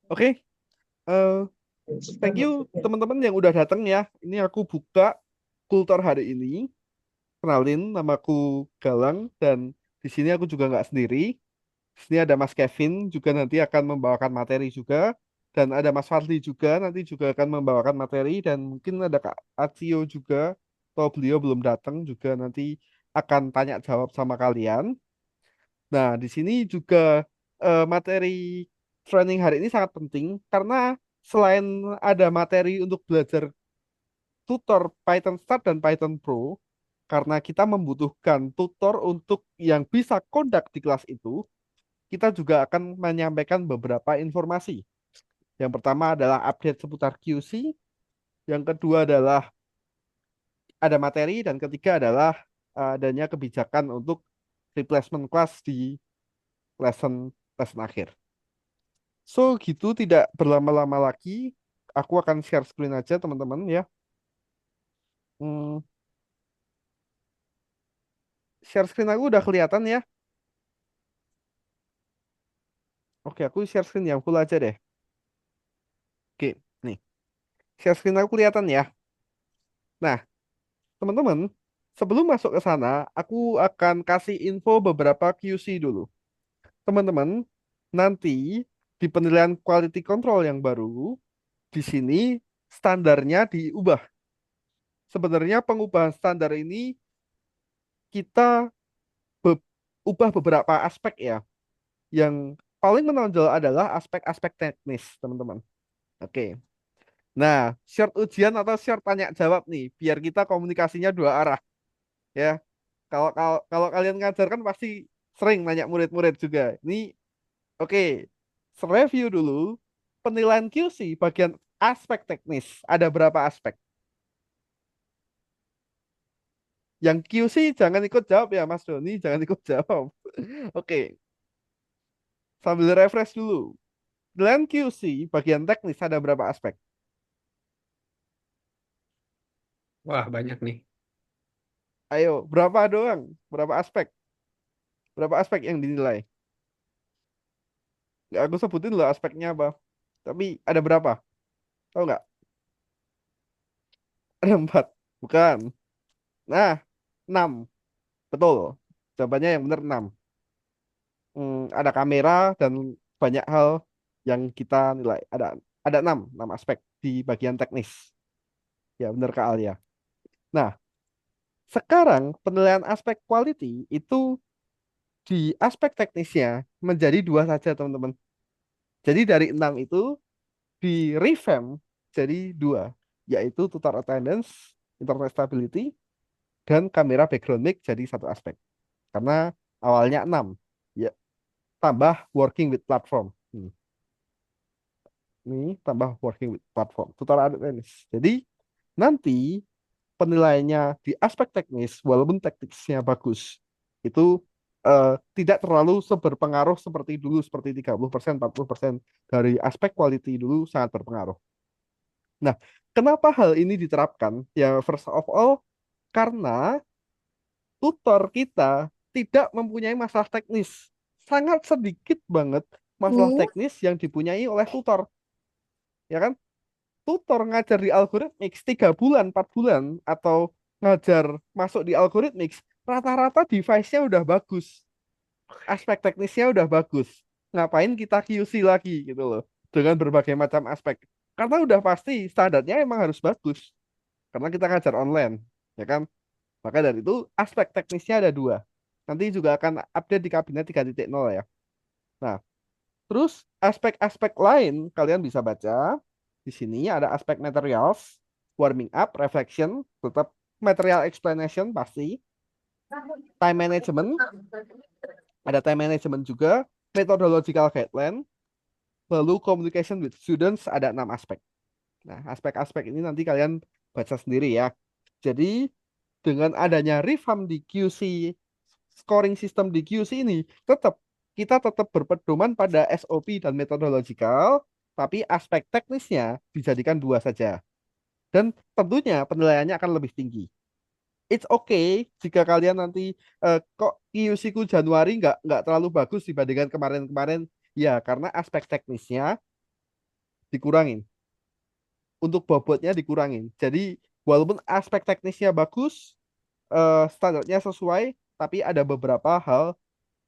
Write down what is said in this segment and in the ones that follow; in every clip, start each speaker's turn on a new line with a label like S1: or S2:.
S1: Oke, eh, thank you teman-teman yang udah datang ya. Ini aku buka kultur hari ini. Kenalin, namaku Galang dan di sini aku juga nggak sendiri. Di sini ada Mas Kevin juga nanti akan membawakan materi juga dan ada Mas Fadli juga nanti juga akan membawakan materi dan mungkin ada Kak Acio juga atau beliau belum datang juga nanti akan tanya jawab sama kalian. Nah, di sini juga materi training hari ini sangat penting karena selain ada materi untuk belajar tutor Python Start dan Python Pro, karena kita membutuhkan tutor untuk yang bisa conduct di kelas itu, kita juga akan menyampaikan beberapa informasi. Yang pertama adalah update seputar QC, yang kedua adalah ada materi, dan ketiga adalah adanya kebijakan untuk replacement class di lesson lesson akhir. So gitu tidak berlama-lama lagi, aku akan share screen aja teman-teman ya. Hmm, share screen aku udah kelihatan ya. Oke, aku share screen yang full aja deh. Oke, nih. Share screen aku kelihatan ya. Nah, teman-teman, sebelum masuk ke sana, aku akan kasih info beberapa QC dulu. Teman-teman, nanti di penilaian quality control yang baru, di sini standarnya diubah. Sebenarnya pengubahan standar ini kita be- ubah beberapa aspek ya. Yang paling menonjol adalah aspek-aspek teknis, teman-teman. Oke. Nah, short ujian atau short tanya jawab nih, biar kita komunikasinya dua arah ya. Kalau kalian ngajar kan pasti sering nanya murid-murid juga. Ini oke, review dulu penilaian QC bagian aspek teknis. Ada berapa aspek? Yang QC jangan ikut jawab ya Mas Doni, jangan ikut jawab. Oke, sambil refresh dulu. Penilaian QC bagian teknis ada berapa aspek?
S2: Wah, banyak nih.
S1: Ayo, berapa doang? Berapa aspek? Berapa aspek yang dinilai? Nggak aku sebutin loh aspeknya apa. Tapi ada berapa? Tahu nggak? Ada empat. Bukan. Nah, enam. Betul. Jawabannya yang benar enam. Ada kamera dan banyak hal yang kita nilai. Ada enam aspek di bagian teknis. Ya benar Kak Alia. Nah, sekarang penilaian aspek quality itu di aspek teknisnya menjadi dua saja teman-teman. Jadi dari enam itu di revamp jadi dua, yaitu tutor attendance, internet stability, dan kamera background mic jadi satu aspek. Karena awalnya enam, ya tambah working with platform. Ini tambah working with platform. Tutor attendance. Jadi nanti penilaiannya di aspek teknis, walaupun teknisnya bagus, itu tidak terlalu berpengaruh seperti dulu, seperti 30%, 40% dari aspek quality dulu sangat berpengaruh. Nah, kenapa hal ini diterapkan? Ya, first of all, karena tutor kita tidak mempunyai masalah teknis. Sangat sedikit banget masalah
S3: Hmm.
S1: teknis yang dipunyai oleh tutor. Ya kan? Tutor ngajar di Algorithmics 3 bulan, 4 bulan, atau ngajar masuk di Algorithmics, rata-rata device-nya udah bagus. Aspek teknisnya udah bagus. Ngapain kita QC lagi gitu loh. Dengan berbagai macam aspek. Karena udah pasti standarnya emang harus bagus. Karena kita ngajar online. Ya kan? Maka dari itu aspek teknisnya ada dua. Nanti juga akan update di kabinet 3.0 ya. Nah, terus aspek-aspek lain kalian bisa baca. Di sini ada aspek materials, warming up, reflection, tetap material explanation pasti, time management, ada time management juga, methodological guideline, lalu communication with students ada 6 aspek. Nah, aspek-aspek ini nanti kalian baca sendiri ya. Jadi dengan adanya revamp di QC, scoring system di QC ini, kita tetap berpedoman pada SOP dan methodological, tapi aspek teknisnya dijadikan dua saja. Dan tentunya penilaiannya akan lebih tinggi. It's okay jika kalian nanti kok QC ku Januari nggak terlalu bagus dibandingkan kemarin-kemarin. Ya, karena aspek teknisnya dikurangin. Untuk bobotnya dikurangin. Jadi, walaupun aspek teknisnya bagus, standarnya sesuai, tapi ada beberapa hal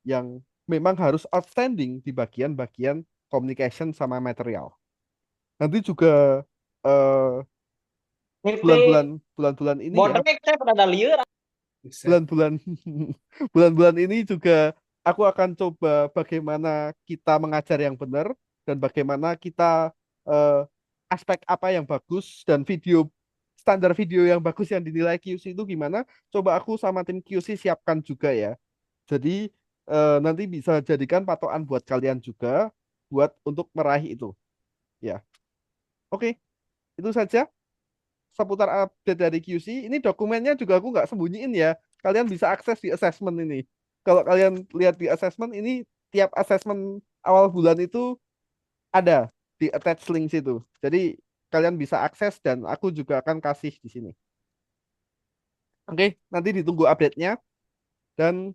S1: yang memang harus outstanding di bagian-bagian communication sama material. Nanti juga eh,
S3: Ngerti
S1: bulan-bulan ini ya,
S3: bonek saya pada lieur.
S2: Buset.
S1: bulan-bulan bulan-bulan ini juga aku akan coba bagaimana kita mengajar yang benar dan bagaimana kita eh, aspek apa yang bagus dan standar video yang bagus yang dinilai QC itu gimana. Coba aku sama tim QC siapkan juga ya. Jadi nanti bisa jadikan patokan buat kalian juga buat untuk meraih itu. Ya, oke, itu saja seputar update dari QC. Ini dokumennya juga aku nggak sembunyiin ya. Kalian bisa akses di assessment ini. Kalau kalian lihat di assessment ini, tiap assessment awal bulan itu ada di attach link situ. Jadi kalian bisa akses dan aku juga akan kasih di sini. Oke, nanti ditunggu update-nya dan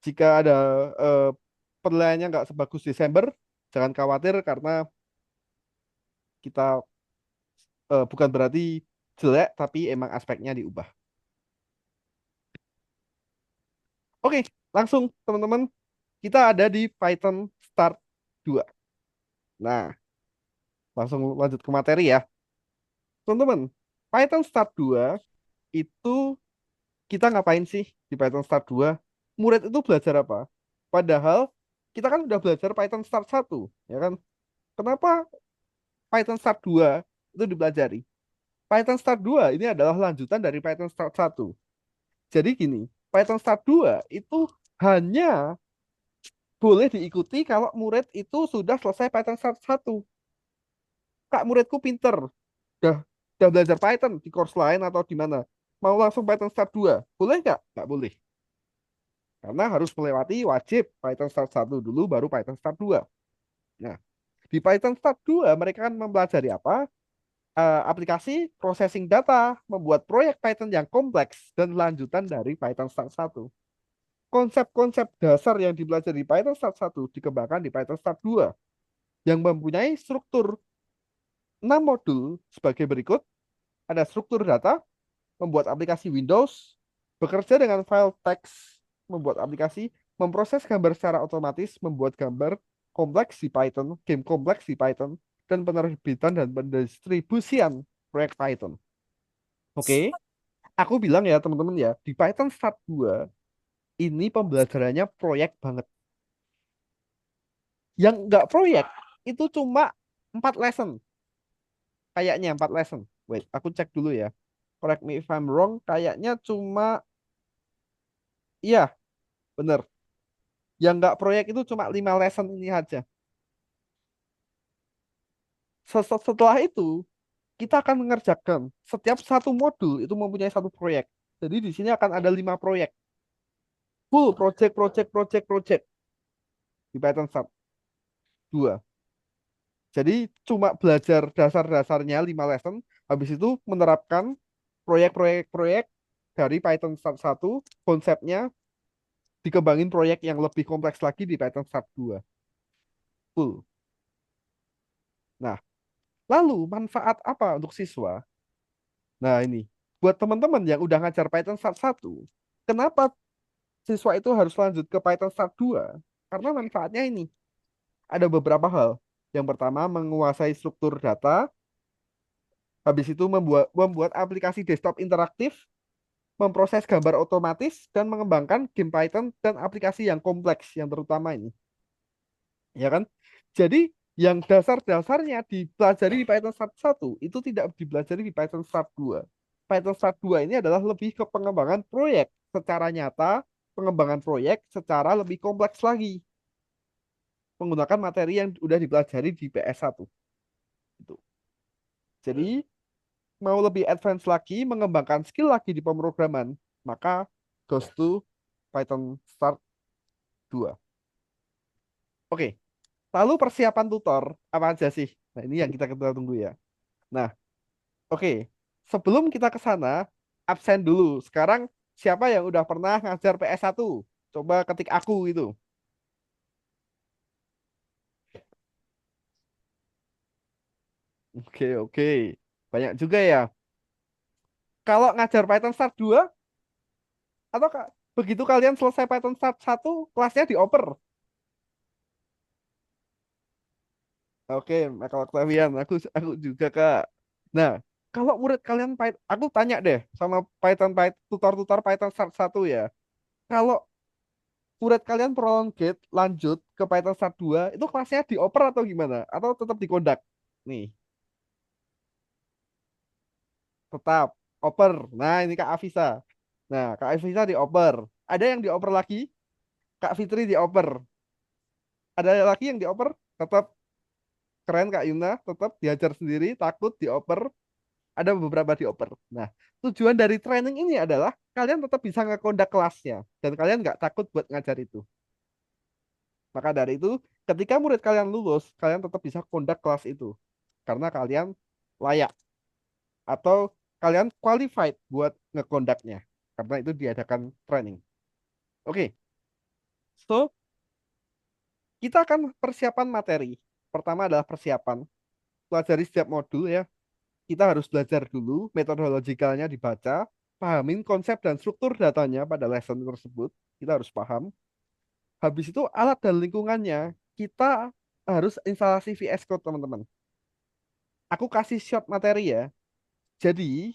S1: jika ada eh, penilaiannya nggak sebagus Desember, jangan khawatir karena kita bukan berarti jelek, tapi emang aspeknya diubah. Oke, langsung teman-teman kita ada di Python Start 2. Nah, langsung lanjut ke materi ya. Teman-teman, Python Start 2 itu kita ngapain sih di Python Start 2? Murid itu belajar apa? Padahal kita kan udah belajar Python Start 1, ya kan? Kenapa Python Start 2 itu dipelajari? Python Start 2 ini adalah lanjutan dari Python Start 1. Jadi gini, Python Start 2 itu hanya boleh diikuti kalau murid itu sudah selesai Python Start 1. Kak, muridku pinter, udah udah belajar Python di course lain atau di mana. Mau langsung Python Start 2, boleh nggak? Nggak boleh. Karena harus melewati wajib Python Start 1 dulu, baru Python Start 2. Nah, di Python Start 2 mereka kan mempelajari apa? Aplikasi processing data, membuat proyek Python yang kompleks, dan lanjutan dari Python Start 1. Konsep-konsep dasar yang dipelajari di Python Start 1 dikembangkan di Python Start 2 yang mempunyai struktur 6 modul sebagai berikut. Ada struktur data, membuat aplikasi Windows, bekerja dengan file teks, membuat aplikasi, memproses gambar secara otomatis, membuat gambar kompleks di Python, game kompleks di Python, dan penerbitan dan pendistribusian proyek Python. Oke, aku bilang ya teman-teman ya, di Python Start 2 ini pembelajarannya proyek banget. Yang nggak proyek itu cuma 4 lesson. Kayaknya 4 lesson. Wait, aku cek dulu ya. Correct me if I'm wrong, kayaknya cuma, iya, bener. Yang nggak proyek itu cuma 5 lesson ini aja. Setelah itu, kita akan mengerjakan setiap satu modul itu mempunyai satu proyek. Jadi di sini akan ada 5 proyek. Full project, project, project, project di Python Start 2. Jadi cuma belajar dasar-dasarnya 5 lesson, habis itu menerapkan proyek-proyek-proyek dari Python Start 1, konsepnya dikembangin proyek yang lebih kompleks lagi di Python Start 2. Full. Nah, lalu manfaat apa untuk siswa? Nah, ini. Buat teman-teman yang udah ngajar Python Start 1, kenapa siswa itu harus lanjut ke Python Start 2? Karena manfaatnya ini. Ada beberapa hal. Yang pertama, menguasai struktur data. Habis itu membuat aplikasi desktop interaktif, memproses gambar otomatis, dan mengembangkan game Python dan aplikasi yang kompleks, yang terutama ini. Ya kan? Jadi, yang dasar-dasarnya dipelajari di Python Start 1 itu tidak dipelajari di Python Start 2. Python Start 2 ini adalah lebih ke pengembangan proyek secara nyata, pengembangan proyek secara lebih kompleks lagi, menggunakan materi yang udah dipelajari di PS1. Itu. Jadi, mau lebih advance lagi, mengembangkan skill lagi di pemrograman, maka goes to Python Start 2. Oke, lalu persiapan tutor apa aja sih? Nah, ini yang kita tunggu ya. Nah, oke. Sebelum kita ke sana, absen dulu. Sekarang siapa yang udah pernah ngajar PS1? Coba ketik aku itu. Oke, oke. Banyak juga ya. Kalau ngajar Python Start 2 atau begitu kalian selesai Python Start 1, kelasnya dioper. Oke, Michael Octavian, aku juga Kak. Nah, kalau murid kalian aku tanya deh sama tutor-tutor Python Start 1 ya. Kalau murid kalian prolongate lanjut ke Python Start 2, itu kelasnya dioper atau gimana? Atau tetap dikondak? Nih, tetap oper. Nah, ini Kak Afisa. Nah, Kak Afisa dioper. Ada yang dioper lagi? Kak Fitri dioper. Ada lagi yang dioper? Tetap keren Kak Yuna, tetap diajar sendiri, takut dioper. Ada beberapa dioper. Nah, tujuan dari training ini adalah kalian tetap bisa ngekondak kelasnya dan kalian nggak takut buat ngajar itu. Maka dari itu, ketika murid kalian lulus, kalian tetap bisa kondak kelas itu karena kalian layak atau kalian qualified buat ngekondaknya karena itu diadakan training. Oke, so kita akan persiapan materi. Pertama adalah persiapan, pelajari setiap modul ya. Kita harus belajar dulu, metodologikalnya dibaca, pahamin konsep dan struktur datanya pada lesson tersebut. Kita harus paham. Habis itu alat dan lingkungannya, kita harus instalasi VS Code, teman-teman. Aku kasih short materi ya. Jadi,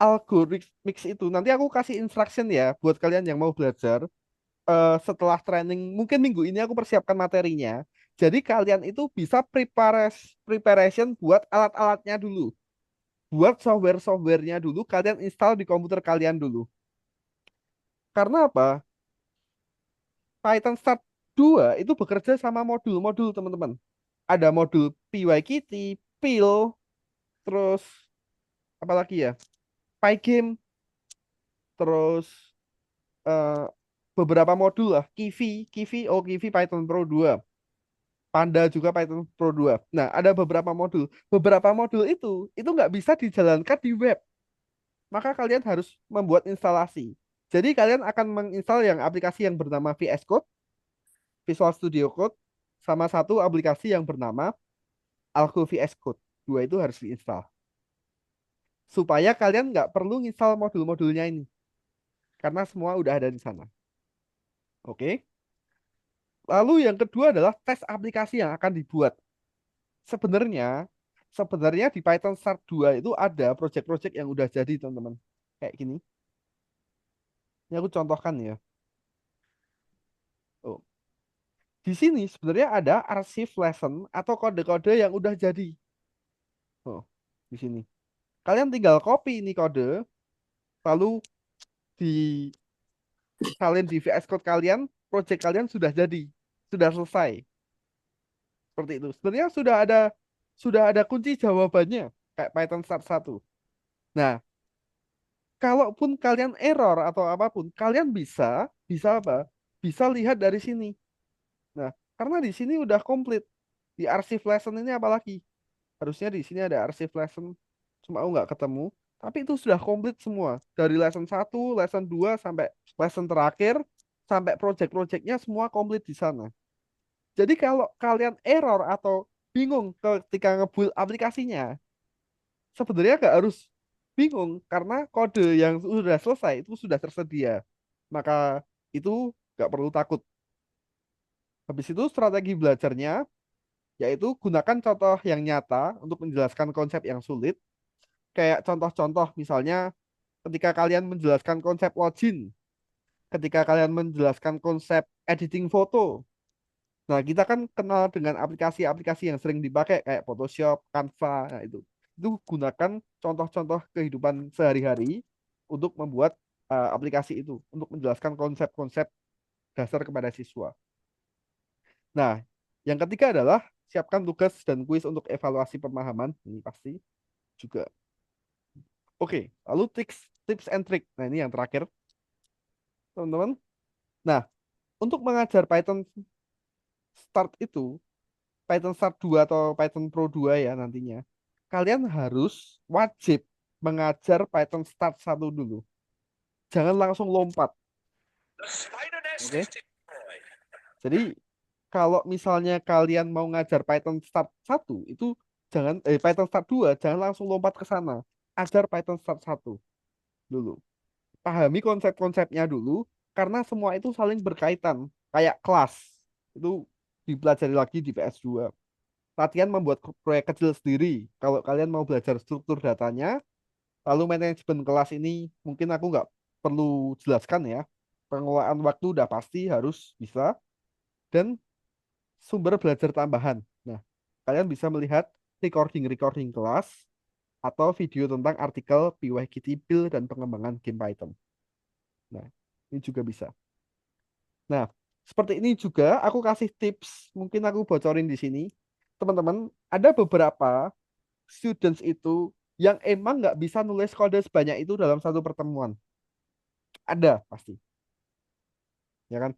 S1: algoritmix itu, nanti aku kasih instruction ya buat kalian yang mau belajar. Setelah training, mungkin minggu ini aku persiapkan materinya. Jadi kalian itu bisa preparation buat alat-alatnya dulu. Buat software-softwarenya dulu, kalian install di komputer kalian dulu. Karena apa? Python Start 2 itu bekerja sama modul-modul, teman-teman. Ada modul PyKitty, Pil, terus apa lagi ya? Pygame, terus eh, beberapa modul lah. Kiwi Python Pro 2. Panda juga Python Pro 2. Nah, ada beberapa modul. Beberapa modul itu nggak bisa dijalankan di web. Maka kalian harus membuat instalasi. Jadi kalian akan menginstal yang aplikasi yang bernama VS Code, Visual Studio Code, sama satu aplikasi yang bernama Algo VS Code. Dua itu harus diinstal. Supaya kalian nggak perlu install modul-modulnya ini. Karena semua udah ada di sana. Oke. Lalu yang kedua adalah tes aplikasi yang akan dibuat. Sebenarnya, sebenarnya di Python Start 2 itu ada project-project yang udah jadi, teman-teman. Kayak gini. Ini aku contohkan ya. Oh. Di sini sebenarnya ada arsip lesson atau kode-kode yang udah jadi. Oh, di sini. Kalian tinggal copy ini kode, lalu disalin di VS Code kalian, project kalian sudah jadi, sudah selesai. Seperti itu. Sebenarnya sudah ada kunci jawabannya kayak Python Start 1. Nah, kalaupun kalian error atau apapun, kalian bisa bisa apa? Bisa lihat dari sini. Nah, karena di sini udah komplit. Di arsip lesson ini apalagi? Harusnya di sini ada arsip lesson. Cuma aku nggak ketemu. Tapi itu sudah komplit semua. Dari lesson 1, lesson 2, sampai lesson terakhir, sampai project-projectnya semua komplit di sana. Jadi kalau kalian error atau bingung ketika ngebuild aplikasinya, sebenarnya nggak harus bingung karena kode yang sudah selesai itu sudah tersedia. Maka itu nggak perlu takut. Habis itu strategi belajarnya yaitu gunakan contoh yang nyata untuk menjelaskan konsep yang sulit. Kayak contoh-contoh misalnya ketika kalian menjelaskan konsep login, ketika kalian menjelaskan konsep editing foto. Nah, kita kan kenal dengan aplikasi-aplikasi yang sering dipakai kayak Photoshop, Canva, nah itu. Itu gunakan contoh-contoh kehidupan sehari-hari untuk membuat aplikasi itu, untuk menjelaskan konsep-konsep dasar kepada siswa. Nah, yang ketiga adalah siapkan tugas dan kuis untuk evaluasi pemahaman. Ini pasti juga. Oke, lalu tips tips and trick. Nah, ini yang terakhir, teman-teman. Nah, untuk mengajar Python Start itu, Python Start 2 atau Python Pro 2 ya nantinya, kalian harus wajib mengajar Python Start 1 dulu. Jangan langsung lompat. Oke? Jadi kalau misalnya kalian mau ngajar Python Start 1 itu Python Start 2 jangan langsung lompat ke sana. Ajar Python Start 1 dulu. Pahami konsep-konsepnya dulu karena semua itu saling berkaitan. Kayak kelas. Itu dipelajari lagi di PS2. Latihan membuat proyek kecil sendiri. Kalau kalian mau belajar struktur datanya, lalu manajemen kelas ini mungkin aku nggak perlu jelaskan ya. Pengelolaan waktu udah pasti harus bisa dan sumber belajar tambahan. Nah, kalian bisa melihat recording-recording kelas atau video tentang artikel PYQT build dan pengembangan game Python. Nah, ini juga bisa. Nah, seperti ini juga aku kasih tips, mungkin aku bocorin di sini. Teman-teman, ada beberapa students itu yang emang nggak bisa nulis kode sebanyak itu dalam satu pertemuan. Ada pasti, ya kan?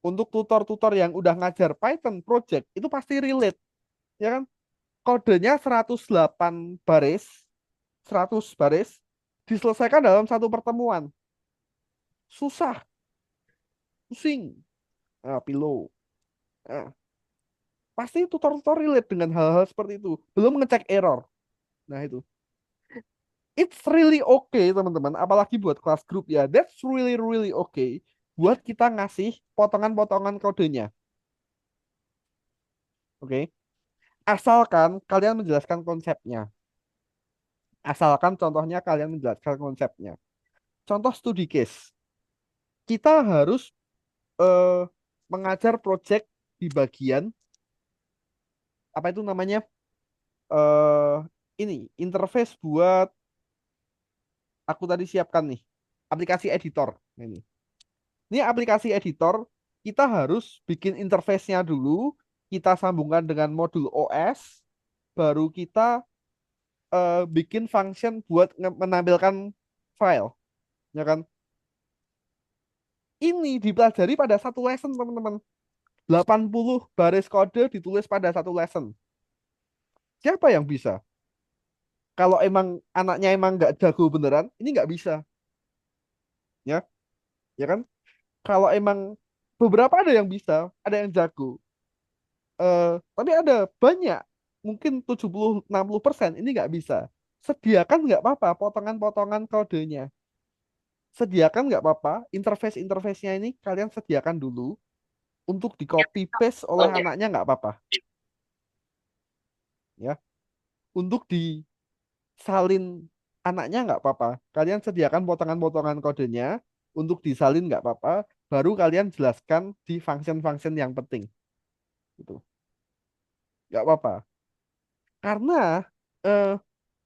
S1: Untuk tutor-tutor yang udah ngajar Python project itu pasti relate, ya kan? Kodenya 108 baris, 100 baris diselesaikan dalam satu pertemuan. Susah, pusing, pilu. Nah, pasti tutor-tutor relate dengan hal-hal seperti itu. Belum ngecek error. Nah, itu. It's really okay, teman-teman. Apalagi buat kelas grup ya. That's really, really okay. Buat kita ngasih potongan-potongan kodenya. Oke. Asalkan kalian menjelaskan konsepnya. Asalkan contohnya kalian menjelaskan konsepnya. Contoh studi case. Kita harus eh, mengajar project di bagian apa itu namanya? eh ini interface buat aku tadi siapkan nih. Aplikasi editor. Nah, ini aplikasi editor, kita harus bikin interface-nya dulu, kita sambungkan dengan modul OS, baru kita bikin function buat menampilkan file, ya kan? Ini dipelajari pada satu lesson, teman-teman. 80 baris kode ditulis pada satu lesson. Siapa yang bisa? Kalau emang anaknya emang nggak jago beneran, ini nggak bisa, ya, ya kan? Kalau emang beberapa ada yang bisa, ada yang jago. Tapi ada banyak, mungkin 70-60% ini nggak bisa. Sediakan nggak apa-apa potongan-potongan kodenya. Sediakan nggak apa-apa interface-interface-nya ini kalian sediakan dulu untuk di copy paste oleh anaknya nggak apa-apa ya. Untuk disalin anaknya nggak apa-apa. Kalian sediakan potongan-potongan kodenya untuk disalin nggak apa-apa. Baru kalian jelaskan di function-function yang penting. Itu nggak apa-apa. Karena eh,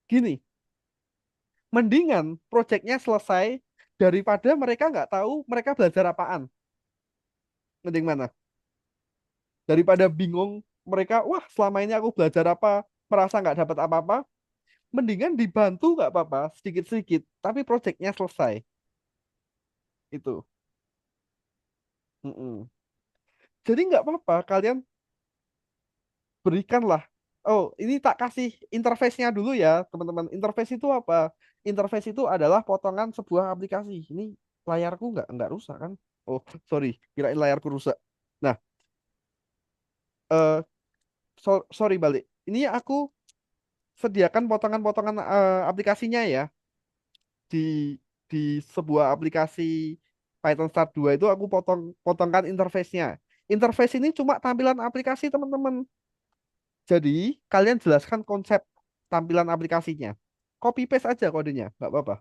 S1: gini, mendingan proyeknya selesai daripada mereka nggak tahu mereka belajar apaan. Mending mana? Daripada bingung mereka, wah selama ini aku belajar apa, merasa nggak dapat apa-apa. Mendingan dibantu nggak apa-apa, sedikit-sedikit. Tapi proyeknya selesai. Itu. Mm-mm. Jadi nggak apa-apa, kalian berikanlah. Oh, ini tak kasih interface-nya dulu ya, teman-teman. Interface itu apa? Interface itu adalah potongan sebuah aplikasi. Ini layarku nggak rusak kan? Oh, sorry, kirain layarku rusak. Nah, eh sorry balik. Ini aku sediakan potongan-potongan aplikasinya ya di sebuah aplikasi Python Start 2 itu aku potongkan interface-nya. Interface ini cuma tampilan aplikasi, teman-teman. Jadi, kalian jelaskan konsep tampilan aplikasinya. Copy paste aja kodenya, nggak apa-apa.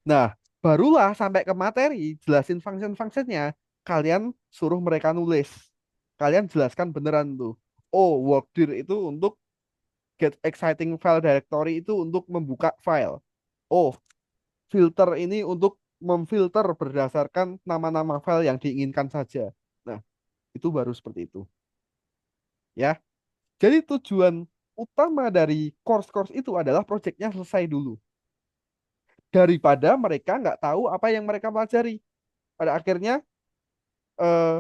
S1: Nah, barulah sampai ke materi, jelasin function-functionnya. Kalian suruh mereka nulis. Kalian jelaskan beneran tuh. Oh, workdir itu untuk get exciting file directory itu untuk membuka file. Oh, filter ini untuk memfilter berdasarkan nama-nama file yang diinginkan saja. Nah, itu baru seperti itu. Ya, jadi tujuan utama dari course-course itu adalah proyeknya selesai dulu. Daripada mereka nggak tahu apa yang mereka pelajari. Pada akhirnya, eh,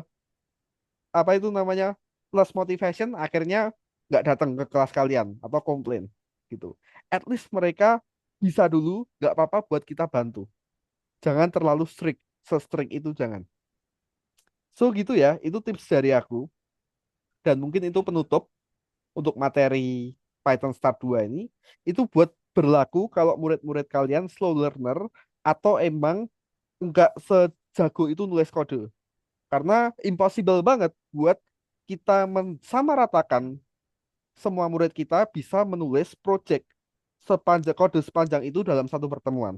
S1: apa itu namanya, plus motivation, akhirnya nggak datang ke kelas kalian atau komplain gitu. At least mereka bisa dulu, nggak apa-apa buat kita bantu. Jangan terlalu strict, se-strict itu jangan. So gitu ya, itu tips dari aku. Dan mungkin itu penutup untuk materi Python Start 2 ini itu buat berlaku kalau murid-murid kalian slow learner atau emang nggak sejago itu nulis kode. Karena impossible banget buat kita mensamaratakan semua murid kita bisa menulis project sepanjang kode sepanjang itu dalam satu pertemuan.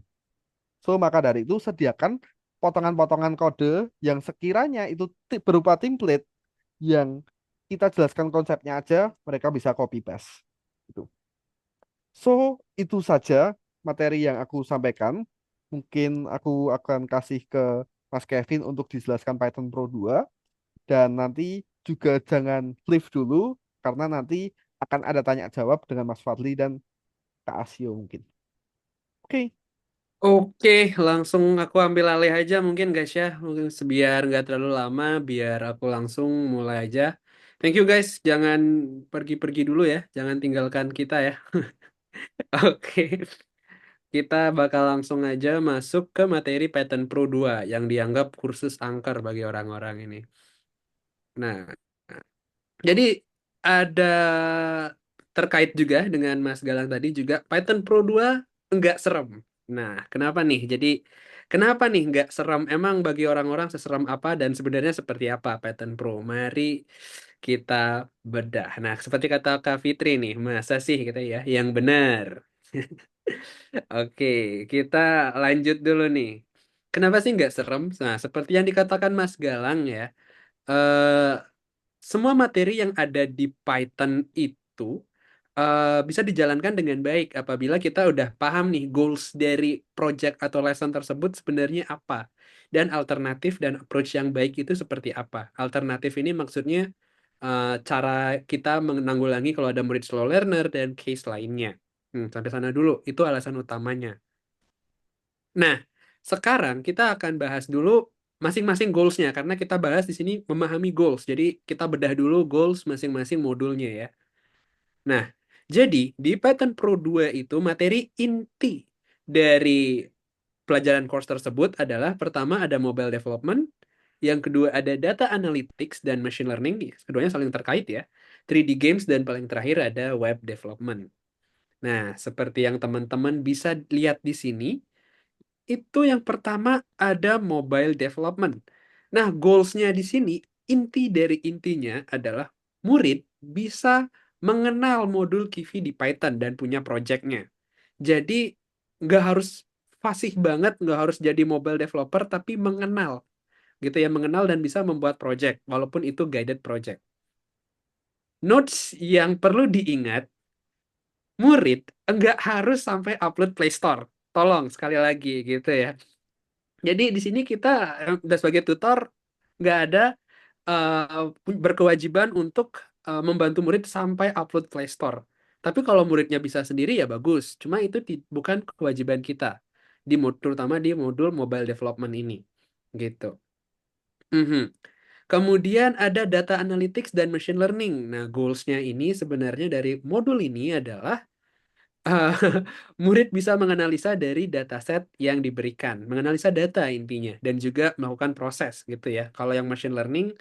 S1: So, maka dari itu sediakan potongan-potongan kode yang sekiranya itu berupa template yang kita jelaskan konsepnya aja, mereka bisa copy paste. Gitu. So, itu saja materi yang aku sampaikan. Mungkin aku akan kasih ke Mas Kevin untuk dijelaskan Python Pro 2 dan nanti juga jangan leave dulu karena nanti akan ada tanya jawab dengan Mas Fadli dan Kak Asio mungkin. Oke.
S2: Oke, langsung aku ambil alih aja mungkin guys ya. Mungkin biar nggak terlalu lama, biar aku langsung mulai aja. Thank you guys, jangan pergi-pergi dulu ya. Jangan tinggalkan kita ya. Oke, kita bakal langsung aja masuk ke materi Python Pro 2 yang dianggap kursus angker bagi orang-orang ini. Nah, jadi ada terkait juga dengan Mas Galang tadi juga Python Pro 2 enggak serem. Nah, kenapa nih? Jadi kenapa nih enggak serem? Emang bagi orang-orang seserem apa dan sebenarnya seperti apa Python Pro? Mari kita bedah. Nah, seperti kata Kak Fitri nih, masa sih kita ya yang benar. Oke, kita lanjut dulu nih. Kenapa sih nggak serem? Nah, seperti yang dikatakan Mas Galang ya, eh, semua materi yang ada di Python itu bisa dijalankan dengan baik apabila kita udah paham nih goals dari project atau lesson tersebut sebenarnya apa. Dan alternatif dan approach yang baik itu seperti apa. Alternatif ini maksudnya cara kita menanggulangi kalau ada murid slow learner dan case lainnya. Sampai sana dulu, itu alasan utamanya. Nah, sekarang kita akan bahas dulu masing-masing goals-nya karena kita bahas di sini memahami goals. Jadi kita bedah dulu goals masing-masing modulnya ya. Nah, jadi di Python Pro 2 itu materi inti dari pelajaran course tersebut adalah pertama ada mobile development, yang kedua ada data analytics dan machine learning, keduanya saling terkait ya. 3D games dan paling terakhir ada web development. Nah, seperti yang teman-teman bisa lihat di sini, itu yang pertama ada mobile development. Nah, goals-nya di sini, inti dari intinya adalah murid bisa mengenal modul Kivi di Python dan punya project-nya. Jadi, nggak harus fasih banget, nggak harus jadi mobile developer, tapi mengenal. Gitu ya, mengenal dan bisa membuat project, walaupun itu guided project. Notes yang perlu diingat, murid nggak harus sampai upload Play Store. Tolong, sekali lagi gitu ya. Jadi di sini kita sebagai tutor nggak ada berkewajiban untuk membantu murid sampai upload Play Store. Tapi kalau muridnya bisa sendiri ya bagus. Cuma itu bukan kewajiban kita di terutama di modul mobile development ini, gitu. Mhm. Kemudian ada data analytics dan machine learning. Nah, goals-nya ini sebenarnya dari modul ini adalah eh, murid bisa menganalisa dari dataset yang diberikan, menganalisa data intinya, dan juga melakukan proses gitu ya. Kalau yang machine learning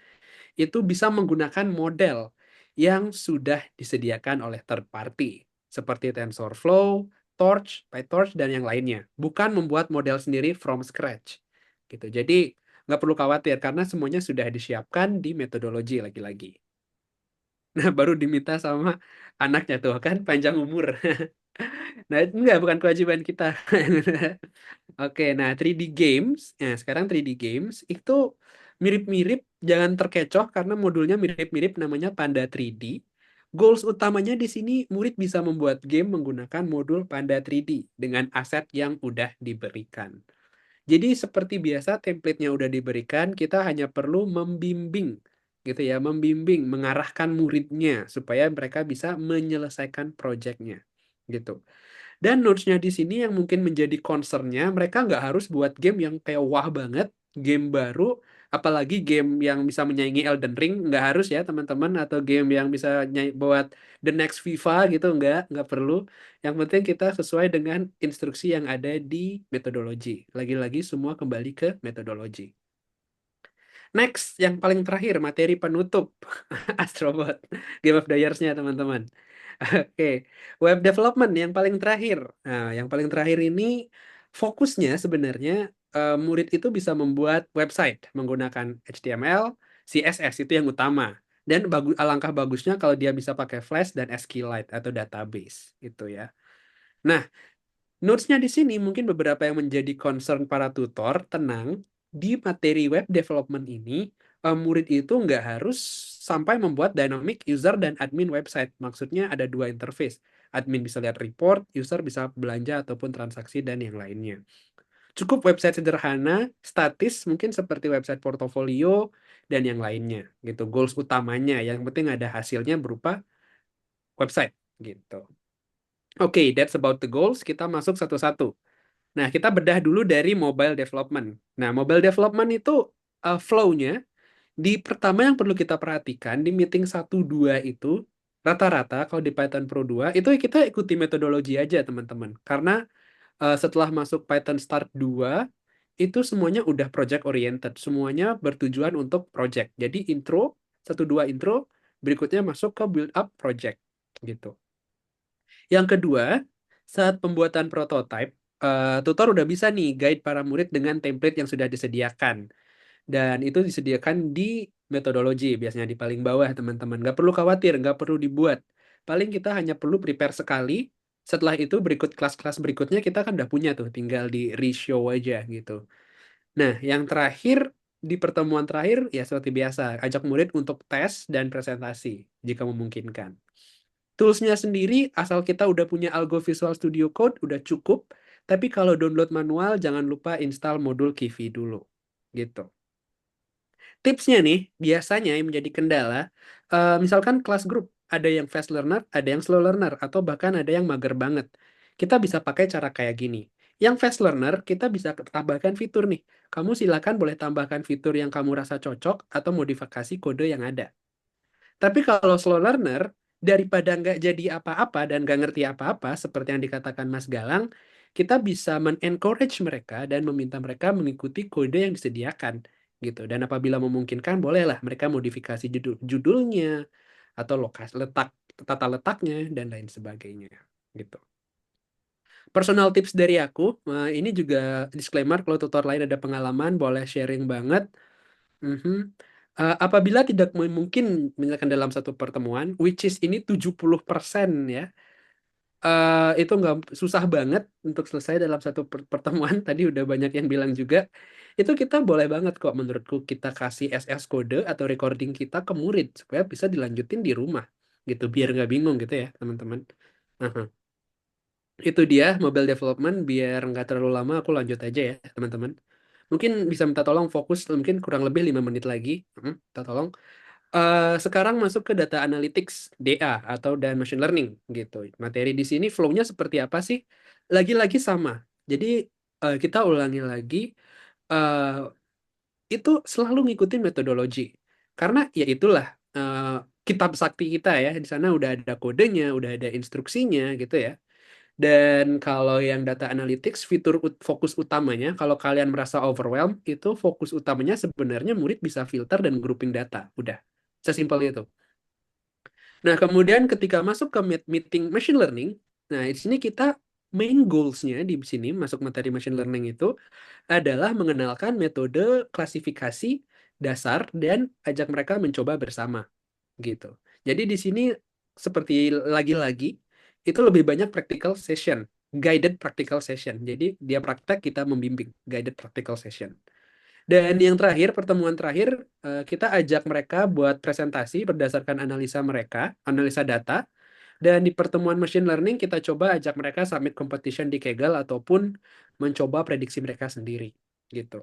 S2: itu bisa menggunakan model yang sudah disediakan oleh third party, seperti TensorFlow, Torch, PyTorch, dan yang lainnya. Bukan membuat model sendiri from scratch. Gitu. Jadi nggak perlu khawatir karena semuanya sudah disiapkan di metodologi lagi-lagi. Nah, baru diminta sama anaknya tuh kan panjang umur. Nah, itu enggak, bukan kewajiban kita. Oke, nah 3D Games, nah sekarang 3D Games itu mirip-mirip, jangan terkecoh karena modulnya mirip-mirip namanya Panda 3D. Goals utamanya di sini murid bisa membuat game menggunakan modul Panda 3D dengan aset yang udah diberikan. Jadi seperti biasa template-nya udah diberikan, kita hanya perlu membimbing gitu ya, membimbing, mengarahkan muridnya supaya mereka bisa menyelesaikan project-nya gitu. Dan notes-nya di sini yang mungkin menjadi concern-nya, mereka nggak harus buat game yang kayak wah banget, game baru, apalagi game yang bisa menyaingi Elden Ring, nggak harus ya teman-teman, atau game yang bisa buat the next FIFA gitu, nggak perlu. Yang penting kita sesuai dengan instruksi yang ada di metodologi. Lagi-lagi semua kembali ke metodologi. Next, yang paling terakhir, materi penutup. Astrobot, Game of the Years-nya teman-teman. Oke, web development yang paling terakhir. Nah, yang paling terakhir ini fokusnya sebenarnya murid itu bisa membuat website menggunakan HTML, CSS itu yang utama. Dan alangkah bagusnya kalau dia bisa pakai Flash dan SQLite atau database gitu ya. Nah, notes-nya di sini mungkin beberapa yang menjadi concern para tutor, tenang, di materi web development ini, murid itu nggak harus sampai membuat dynamic user dan admin website. Maksudnya ada dua interface. Admin bisa lihat report, user bisa belanja ataupun transaksi dan yang lainnya. Cukup website sederhana, statis, mungkin seperti website portofolio dan yang lainnya. Gitu, goals utamanya. Yang penting ada hasilnya berupa website. Gitu. Oke, that's about the goals. Kita masuk satu-satu. Nah, kita bedah dulu dari mobile development. Nah, mobile development itu flow-nya di pertama yang perlu kita perhatikan di meeting 1 2 itu rata-rata kalau di Python Pro 2 itu kita ikuti metodologi aja, teman-teman. Karena setelah masuk Python Start 2 itu semuanya udah project oriented, semuanya bertujuan untuk project. Jadi intro 1 2 intro, berikutnya masuk ke build up project gitu. Yang kedua, saat pembuatan prototype, tutor udah bisa nih guide para murid dengan template yang sudah disediakan. Dan itu disediakan di metodologi, biasanya di paling bawah, teman-teman. Nggak perlu khawatir, nggak perlu dibuat. Paling kita hanya perlu prepare sekali. Setelah itu berikut kelas-kelas berikutnya kita kan udah punya tuh, tinggal di reshow aja gitu. Nah, yang terakhir, di pertemuan terakhir, ya seperti biasa, ajak murid untuk tes dan presentasi, jika memungkinkan. Toolsnya sendiri, asal kita udah punya Algo Visual Studio Code, udah cukup. Tapi kalau download manual, jangan lupa install modul Kivy dulu. Gitu. Tipsnya nih, biasanya yang menjadi kendala, misalkan kelas grup, ada yang fast learner, ada yang slow learner, atau bahkan ada yang mager banget. Kita bisa pakai cara kayak gini. Yang fast learner, kita bisa tambahkan fitur nih. Kamu silakan boleh tambahkan fitur yang kamu rasa cocok, atau modifikasi kode yang ada. Tapi kalau slow learner, daripada nggak jadi apa-apa dan nggak ngerti apa-apa, seperti yang dikatakan Mas Galang, kita bisa men-encourage mereka dan meminta mereka mengikuti kode yang disediakan. Gitu. Dan apabila memungkinkan, bolehlah mereka modifikasi judulnya, atau lokasi letak, tata letaknya, dan lain sebagainya. Gitu. Personal tips dari aku, ini juga disclaimer, kalau tutor lain ada pengalaman, boleh sharing banget. Mhm. Apabila tidak mungkin misalkan dalam satu pertemuan, which is ini 70% ya, itu nggak susah banget untuk selesai dalam satu pertemuan. Tadi udah banyak yang bilang juga, itu kita boleh banget kok menurutku kita kasih SS kode atau recording kita ke murid supaya bisa dilanjutin di rumah gitu, biar nggak bingung gitu ya teman-teman. Aha. Itu dia mobile development, biar nggak terlalu lama aku lanjut aja ya teman-teman. Mungkin bisa minta tolong fokus mungkin kurang lebih 5 menit lagi. Minta tolong. Sekarang masuk ke data analytics DA atau dan machine learning gitu. Materi di sini flow-nya seperti apa sih? Lagi-lagi sama. Jadi kita ulangi lagi, eh, itu selalu ngikutin metodologi. Karena ya itulah eh, kitab sakti kita ya. Di sana udah ada kodenya, udah ada instruksinya gitu ya. Dan kalau yang data analytics, fitur fokus utamanya, kalau kalian merasa overwhelmed, itu fokus utamanya sebenarnya murid bisa filter dan grouping data. Udah, sesimpel itu. Nah, kemudian ketika masuk ke meeting machine learning, nah di sini kita main goals-nya di sini masuk materi machine learning itu adalah mengenalkan metode klasifikasi dasar dan ajak mereka mencoba bersama gitu. Jadi di sini seperti lagi-lagi itu lebih banyak practical session, guided practical session. Jadi dia praktek, kita membimbing, guided practical session. Dan yang terakhir, pertemuan terakhir, kita ajak mereka buat presentasi berdasarkan analisa mereka, analisa data. Dan di pertemuan machine learning, kita coba ajak mereka submit competition di Kaggle ataupun mencoba prediksi mereka sendiri. Gitu.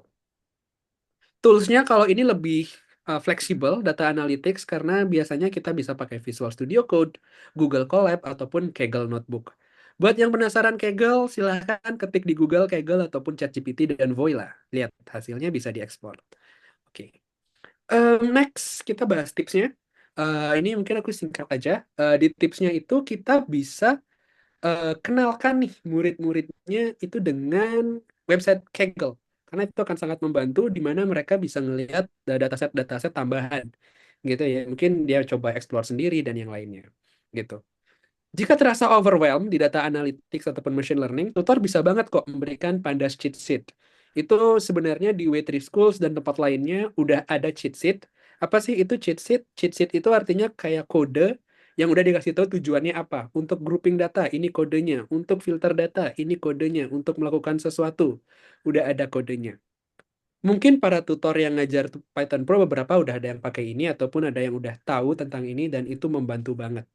S2: Toolsnya kalau ini lebih fleksibel, data analytics, karena biasanya kita bisa pakai Visual Studio Code, Google Colab, ataupun Kaggle Notebook. Buat yang penasaran Kaggle, silahkan ketik di Google Kaggle ataupun ChatGPT dan Voila. Lihat, hasilnya bisa diekspor. Oke. Next, kita bahas tipsnya. Ini mungkin aku singkat aja. Di tipsnya itu kita bisa kenalkan nih murid-muridnya itu dengan website Kaggle. karena itu akan sangat membantu di mana mereka bisa ngelihat dataset tambahan gitu ya. Mungkin dia coba explore sendiri dan yang lainnya gitu. Jika terasa overwhelmed di data analytics ataupun machine learning, tutor bisa banget kok memberikan Pandas cheat sheet. Itu sebenarnya di W3 Schools dan tempat lainnya udah ada cheat sheet. Apa sih itu cheat sheet? Cheat sheet itu artinya kayak kode yang udah dikasih tahu tujuannya apa. Untuk grouping data, ini kodenya. Untuk filter data, ini kodenya. Untuk melakukan sesuatu, udah ada kodenya. Mungkin para tutor yang ngajar Python Pro beberapa udah ada yang pakai ini ataupun ada yang udah tahu tentang ini dan itu membantu banget.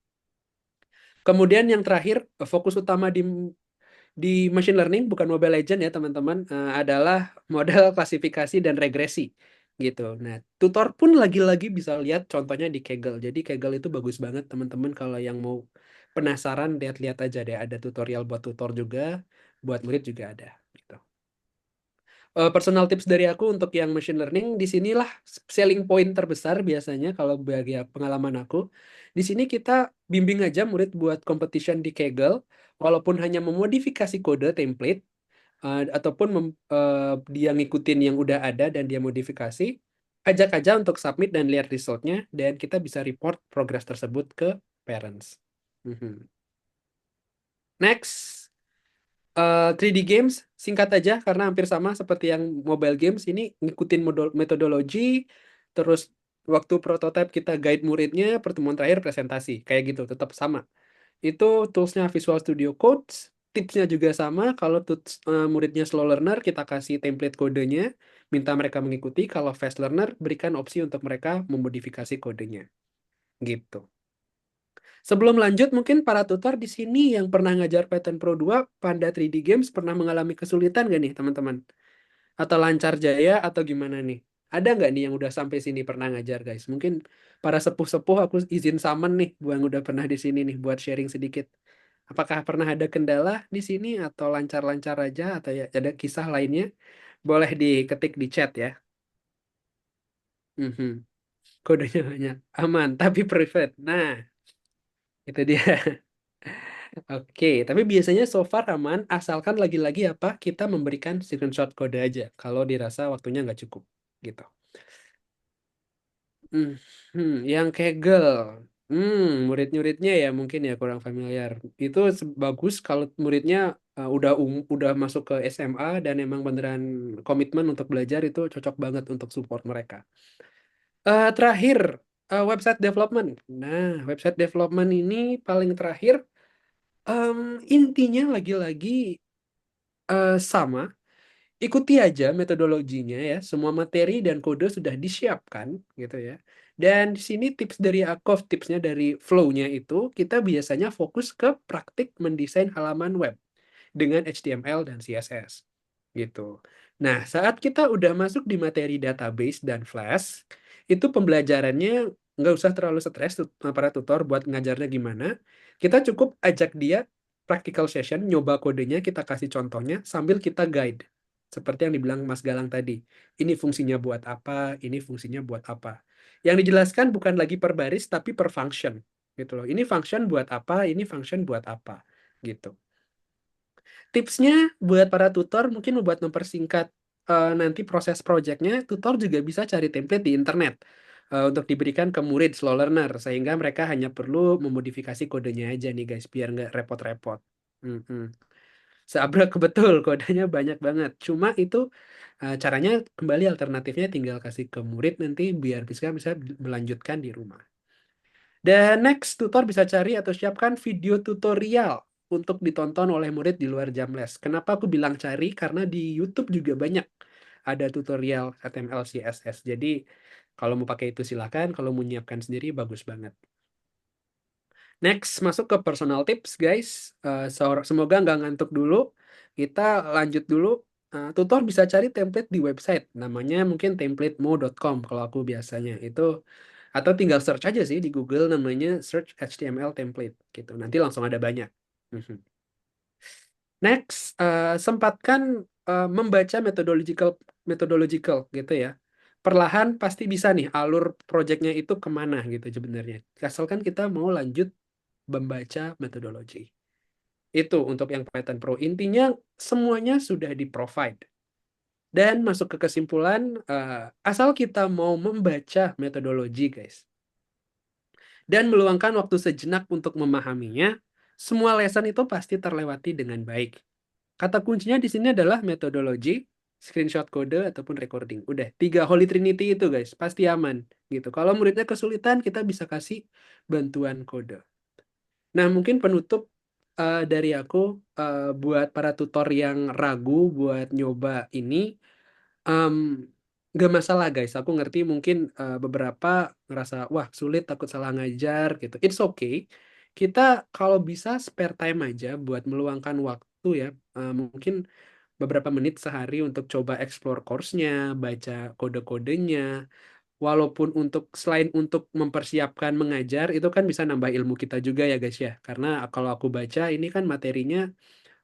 S2: Kemudian yang terakhir, fokus utama di machine learning bukan Mobile Legend ya teman-teman, adalah model klasifikasi dan regresi gitu. Nah, tutor pun lagi-lagi bisa lihat contohnya di Kaggle. Jadi Kaggle itu bagus banget teman-teman kalau yang mau penasaran lihat-lihat aja deh, ada tutorial buat tutor juga, buat murid juga ada gitu. Personal tips dari aku untuk yang machine learning, di sinilah selling point terbesar biasanya kalau bagi pengalaman aku. Di sini kita bimbing aja murid buat competition di Kaggle, walaupun hanya memodifikasi kode template, ataupun dia ngikutin yang udah ada dan dia modifikasi, ajak aja untuk submit dan lihat resultnya, dan kita bisa report progress tersebut ke parents. Mhm. Next. 3D games singkat aja karena hampir sama seperti yang mobile games, ini ngikutin metodologi, terus waktu prototype kita guide muridnya, pertemuan terakhir presentasi kayak gitu, tetap sama. Itu toolsnya Visual Studio Codes, tipsnya juga sama. Kalau muridnya slow learner, kita kasih template kodenya, minta mereka mengikuti. Kalau fast learner, berikan opsi untuk mereka memodifikasi kodenya gitu. Sebelum lanjut, mungkin para tutor di sini yang pernah ngajar Python Pro 2, Panda 3D Games pernah mengalami kesulitan gak nih, teman-teman? Atau lancar jaya, atau gimana nih? Ada nggak nih yang udah sampai sini pernah ngajar, guys? Mungkin para sepuh-sepuh aku izin summon nih, yang udah pernah di sini nih, buat sharing sedikit. Apakah pernah ada kendala di sini, atau lancar-lancar aja, atau ya ada kisah lainnya? Boleh diketik di chat ya. Mhm. Kodenya banyak. Aman, tapi private. Nah, itu dia. Oke, tapi biasanya so far aman, asalkan lagi-lagi apa, kita memberikan screenshot kode aja, kalau dirasa waktunya nggak cukup, gitu. Yang Kaggle, murid-muridnya ya mungkin ya kurang familiar. Itu bagus kalau muridnya udah masuk ke SMA dan emang beneran komitmen untuk belajar, itu cocok banget untuk support mereka. Terakhir, website development. Nah, website development ini paling terakhir. Intinya lagi-lagi sama, ikuti aja metodologinya ya. Semua materi dan kode sudah disiapkan gitu ya. Dan di sini tips dari aku, tipsnya dari flow-nya itu, kita biasanya fokus ke praktik mendesain halaman web dengan HTML dan CSS gitu. Nah, saat kita udah masuk di materi database dan Flash, itu pembelajarannya nggak usah terlalu stres para tutor buat ngajarnya gimana. Kita cukup ajak dia practical session, nyoba kodenya, kita kasih contohnya sambil kita guide. Seperti yang dibilang Mas Galang tadi. Ini fungsinya buat apa, ini fungsinya buat apa. Yang dijelaskan bukan lagi per baris, tapi per function. Gitu loh. Ini function buat apa, ini function buat apa. Gitu. Tipsnya buat para tutor mungkin buat mempersingkat nanti proses projectnya, tutor juga bisa cari template di internet untuk diberikan ke murid slow learner sehingga mereka hanya perlu memodifikasi kodenya aja nih guys biar nggak repot-repot. Mhm. Seabrek betul kodenya banyak banget. Cuma itu caranya kembali alternatifnya tinggal kasih ke murid nanti biar bisa bisa melanjutkan di rumah. Dan next, tutor bisa cari atau siapkan video tutorial untuk ditonton oleh murid di luar jam les. Kenapa aku bilang cari? Karena di YouTube juga banyak ada tutorial HTML, CSS. Jadi kalau mau pakai itu silakan, kalau mau nyiapkan sendiri bagus banget. Next, masuk ke personal tips, guys. Semoga nggak ngantuk dulu. Kita lanjut dulu. Tutor bisa cari template di website. Namanya mungkin templatemo.com kalau aku biasanya. Itu atau tinggal search aja sih di Google namanya search HTML template gitu. Nanti langsung ada banyak. Mhm. Next, sempatkan membaca methodological methodological gitu ya. Perlahan pasti bisa nih alur projectnya itu kemana gitu sebenarnya. Asalkan kita mau lanjut membaca metodologi. Itu untuk yang Python Pro. Intinya semuanya sudah di-provide. Dan masuk ke kesimpulan, asal kita mau membaca metodologi, guys, dan meluangkan waktu sejenak untuk memahaminya, semua lesson itu pasti terlewati dengan baik. Kata kuncinya di sini adalah metodologi, screenshot kode, ataupun recording. Udah, tiga Holy Trinity itu guys, pasti aman gitu. Kalau muridnya kesulitan, kita bisa kasih bantuan kode. Nah, mungkin penutup dari aku, buat para tutor yang ragu buat nyoba ini, em, gak masalah guys. Aku ngerti mungkin beberapa ngerasa, wah sulit, takut salah ngajar gitu. It's okay. Kita kalau bisa spare time aja buat meluangkan waktu ya. Mungkin beberapa menit sehari untuk coba explore course-nya, baca kode-kodenya. Walaupun selain untuk mempersiapkan mengajar, itu kan bisa nambah ilmu kita juga ya guys ya. Karena kalau aku baca ini kan materinya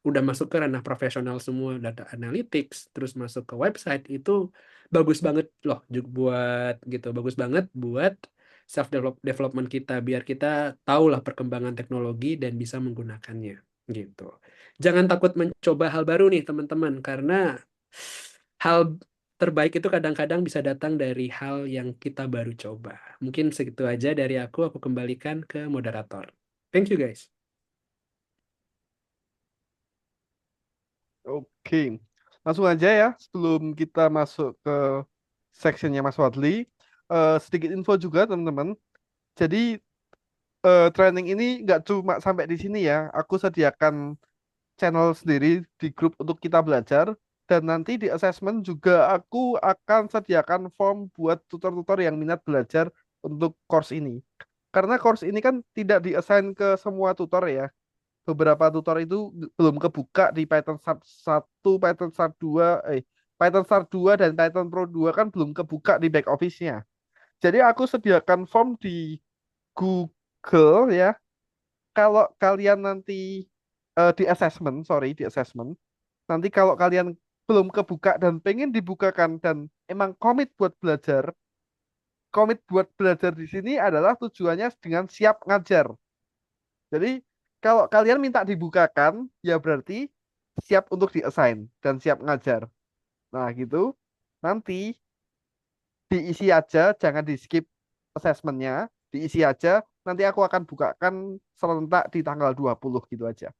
S2: udah masuk ke ranah profesional semua, data analytics, terus masuk ke website, itu bagus banget loh juga buat gitu, bagus banget buat development kita, biar kita tahu lah perkembangan teknologi dan bisa menggunakannya gitu. Jangan takut mencoba hal baru nih teman-teman, karena hal terbaik itu kadang-kadang bisa datang dari hal yang kita baru coba. Mungkin segitu aja dari aku kembalikan ke moderator. Thank you guys.
S1: Oke, langsung aja ya sebelum kita masuk ke sectionnya Mas Wadli. Sedikit info juga teman-teman. Jadi training ini nggak cuma sampai di sini ya. Aku sediakan channel sendiri di grup untuk kita belajar. Dan nanti di assessment juga aku akan sediakan form buat tutor-tutor yang minat belajar untuk course ini. Karena course ini kan tidak di-assign ke semua tutor ya. Beberapa tutor itu belum kebuka di Python Start 1, Python Start 2, Python Start 2 dan Python Pro 2 kan belum kebuka di back office-nya. Jadi aku sediakan form di Google ya. Kalau kalian nanti di assessment, sorry, di assessment, nanti kalau kalian belum kebuka dan pengen dibukakan dan emang komit buat belajar di sini adalah tujuannya dengan siap ngajar. Jadi kalau kalian minta dibukakan, ya berarti siap untuk di-assign dan siap ngajar. Nah gitu, nanti diisi aja, jangan di-skip assessmentnya, diisi aja, nanti aku akan bukakan serentak di tanggal 20 gitu aja.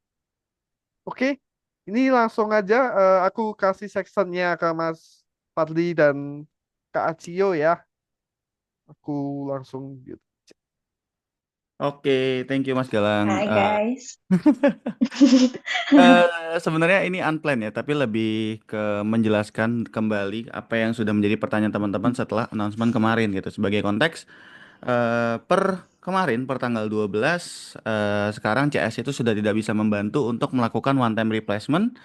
S1: Oke, ini langsung aja aku kasih sectionnya ke Mas Fadli dan Kak Acio ya. Aku langsung gitu.
S4: Oke, thank you Mas Galang.
S5: Hai guys.
S4: Sebenarnya ini unplanned ya, tapi lebih ke menjelaskan kembali apa yang sudah menjadi pertanyaan teman-teman setelah announcement kemarin gitu. Sebagai konteks, per kemarin per tanggal 12, sekarang CS itu sudah tidak bisa membantu untuk melakukan one time replacement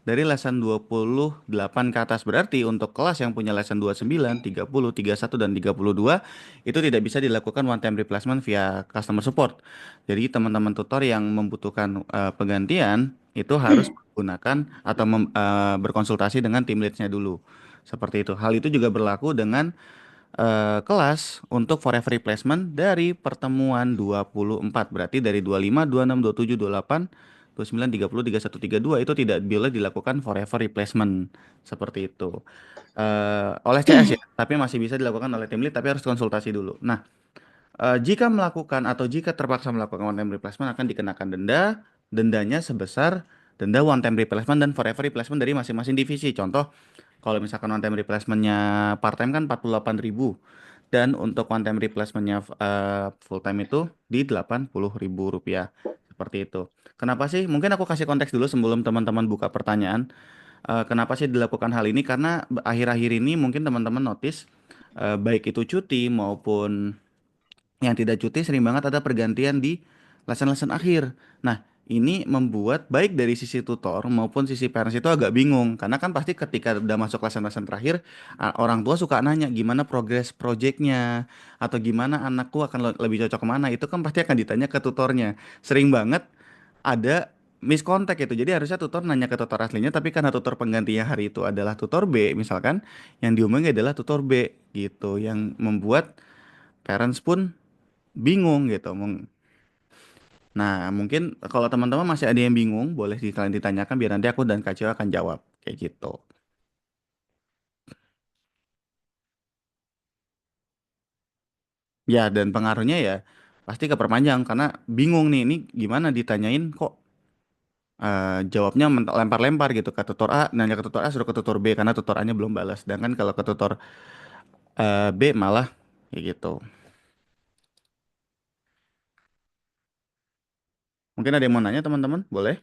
S4: dari lesson 28 ke atas. Berarti untuk kelas yang punya lesson 29, 30, 31 dan 32 itu tidak bisa dilakukan one time replacement via customer support. Jadi teman-teman tutor yang membutuhkan penggantian itu harus menggunakan atau berkonsultasi dengan tim leads-nya dulu. Seperti itu. Hal itu juga berlaku dengan kelas untuk forever replacement dari pertemuan 24. Berarti dari 25, 26, 27, 28, 29, 30, 31, 32 itu tidak boleh dilakukan forever replacement seperti itu. Oleh CS ya, tapi masih bisa dilakukan oleh tim lead, tapi harus konsultasi dulu. Nah, jika melakukan atau jika terpaksa melakukan one time replacement akan dikenakan denda. Dendanya sebesar denda one time replacement dan forever replacement dari masing-masing divisi. Contoh, kalau misalkan one time replacementnya part time kan 48.000 dan untuk one time replacementnya full time itu di 80.000 rupiah seperti itu. Kenapa sih? Mungkin aku kasih konteks dulu sebelum teman-teman buka pertanyaan. Kenapa sih dilakukan hal ini? Karena akhir-akhir ini mungkin teman-teman notice baik itu cuti maupun yang tidak cuti sering banget ada pergantian di lesson-lesson akhir. Nah, ini membuat baik dari sisi tutor maupun sisi parents itu agak bingung. Karena kan pasti ketika udah masuk lesson-lesson terakhir, orang tua suka nanya gimana progres projectnya, atau gimana anakku akan lebih cocok kemana. Itu kan pasti akan ditanya ke tutornya. Sering banget ada miscontact itu. Jadi harusnya tutor nanya ke tutor aslinya, tapi karena tutor penggantinya hari itu adalah tutor B, misalkan, yang diomongin adalah tutor B gitu. Yang membuat parents pun bingung gitu. Nah, mungkin kalau teman-teman masih ada yang bingung, boleh kalian ditanyakan biar nanti aku dan Kak Cio akan jawab kayak gitu. Ya, dan pengaruhnya ya pasti keperpanjang karena bingung nih, ini gimana ditanyain kok jawabnya lempar-lempar gitu ke tutor A, nanya ke tutor A suruh ke tutor B karena tutor A-nya belum balas. Sedangkan kalau ke tutor B malah kayak gitu. Mungkin ada yang mau nanya teman-teman? Boleh?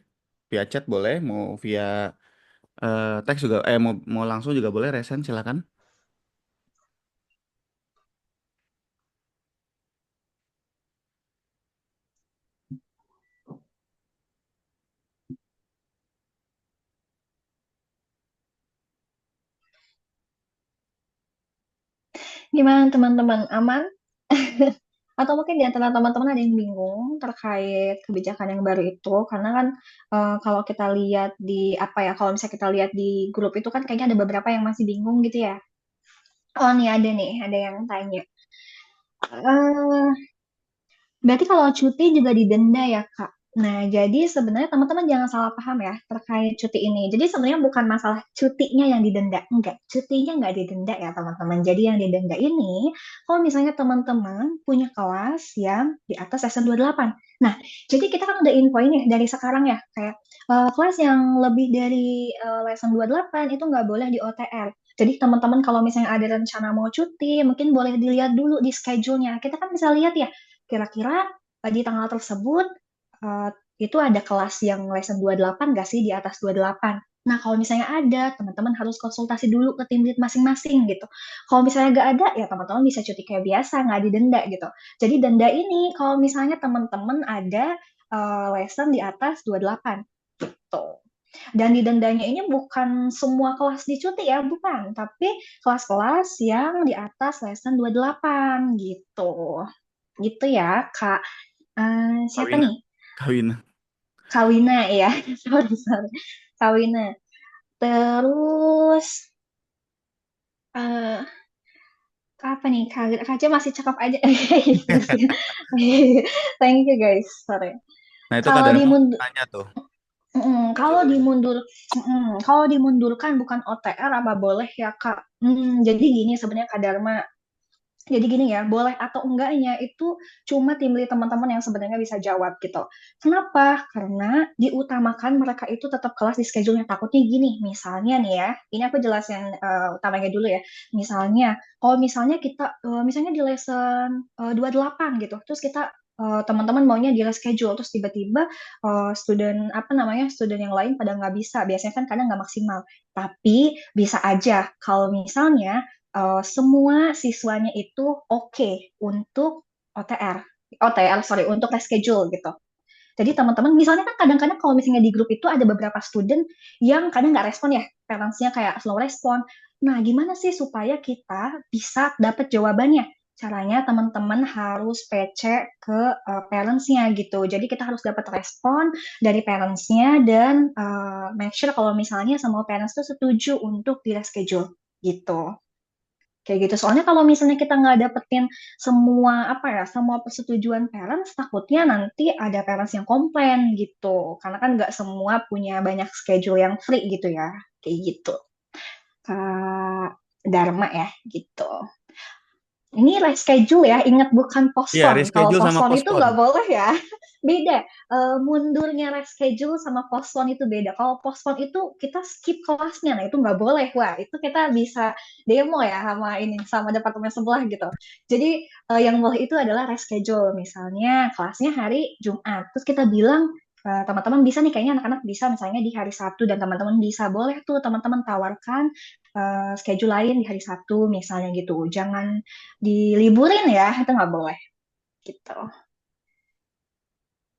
S4: Via chat boleh, mau via teks juga, mau langsung juga boleh, Resen silakan.
S5: Gimana teman-teman, aman? Atau mungkin di antara teman-teman ada yang bingung terkait kebijakan yang baru itu, karena kan kalau kita lihat di apa ya, kalau misalnya kita lihat di grup itu kan kayaknya ada beberapa yang masih bingung gitu ya. Oh nih, ada yang tanya. Eh, Berarti kalau cuti juga didenda ya, Kak? Nah, jadi sebenarnya teman-teman jangan salah paham ya terkait cuti ini. Jadi sebenarnya bukan masalah cutinya yang didenda. Enggak, cutinya nggak didenda ya, teman-teman. Jadi yang didenda ini, kalau misalnya teman-teman punya kelas yang di atas lesson 28. Nah, jadi kita kan udah info ini dari sekarang ya, kayak kelas yang lebih dari lesson 28 itu nggak boleh di OTR. Jadi teman-teman kalau misalnya ada rencana mau cuti, mungkin boleh dilihat dulu di schedule-nya. Kita kan bisa lihat ya, kira-kira di tanggal tersebut eh, itu ada kelas yang lesson 28 nggak sih di atas 28? Nah, kalau misalnya ada, teman-teman harus konsultasi dulu ke tim lead masing-masing gitu. Kalau misalnya nggak ada, ya teman-teman bisa cuti kayak biasa, nggak didenda gitu. Jadi denda ini kalau misalnya teman-teman ada lesson di atas 28 gitu. Dan didendanya ini bukan semua kelas dicuti ya, bukan. Tapi kelas-kelas yang di atas lesson 28 gitu. Gitu ya, Kak. Siapa
S4: Kawina,
S5: nih?
S4: Kawina.
S5: Kawina ya. Sorry. Kawina. Terus eh apa nih? Kak Kaca masih cakep aja. Thank you guys. Sorry.
S4: Nah, itu
S5: Kalau
S4: kadang
S5: dimundur,
S4: tanya tuh.
S5: kalau
S4: Coba aja.
S5: kalau dimundurkan bukan OTR apa boleh ya Kak? Jadi gini sebenarnya Kak Dharma. Jadi gini ya, boleh atau enggaknya itu cuma tim lead teman-teman yang sebenarnya bisa jawab gitu. Kenapa? Karena diutamakan mereka itu tetap kelas di schedule-nya. Takutnya gini, misalnya nih ya, ini aku jelasin utamanya dulu ya. Misalnya, kalau misalnya kita, misalnya di lesson 28 gitu, terus kita teman-teman maunya di reschedule, terus tiba-tiba student apa namanya student yang lain pada nggak bisa, biasanya kan kadang nggak maksimal. Tapi bisa aja kalau misalnya semua siswanya itu oke untuk OTR. OTR, sorry, untuk reschedule gitu. Jadi teman-teman, misalnya kan kadang-kadang kalau misalnya di grup itu ada beberapa student yang kadang nggak respon ya, parentsnya kayak slow respon. Nah, gimana sih supaya kita bisa dapat jawabannya? Caranya teman-teman harus PC ke parentsnya gitu. Jadi kita harus dapat respon dari parentsnya dan make sure kalau misalnya semua parents itu setuju untuk di reschedule gitu. Kayak gitu. Soalnya kalau misalnya kita nggak dapetin semua apa ya, semua persetujuan parents, takutnya nanti ada parents yang komplain gitu. Karena kan nggak semua punya banyak schedule yang free gitu ya. Kayak gitu. Kak Dharma ya, gitu. Ini reschedule ya, ingat bukan
S4: Iya,
S5: postpone. Kalau
S4: reschedule sama
S5: postpone itu
S4: postpone.
S5: nggak boleh ya. Beda. Mundurnya reschedule sama postpone itu beda. Kalau postpone itu kita skip kelasnya, nah itu nggak boleh. Wah, itu kita bisa demo ya sama ini, sama departemen sebelah gitu. Jadi yang boleh itu adalah reschedule. Misalnya kelasnya hari Jumat. Terus kita bilang, teman-teman bisa nih, kayaknya anak-anak bisa misalnya di hari Sabtu dan teman-teman bisa. Boleh tuh teman-teman tawarkan schedule lain di hari Sabtu misalnya gitu. Jangan diliburin ya, itu nggak boleh gitu.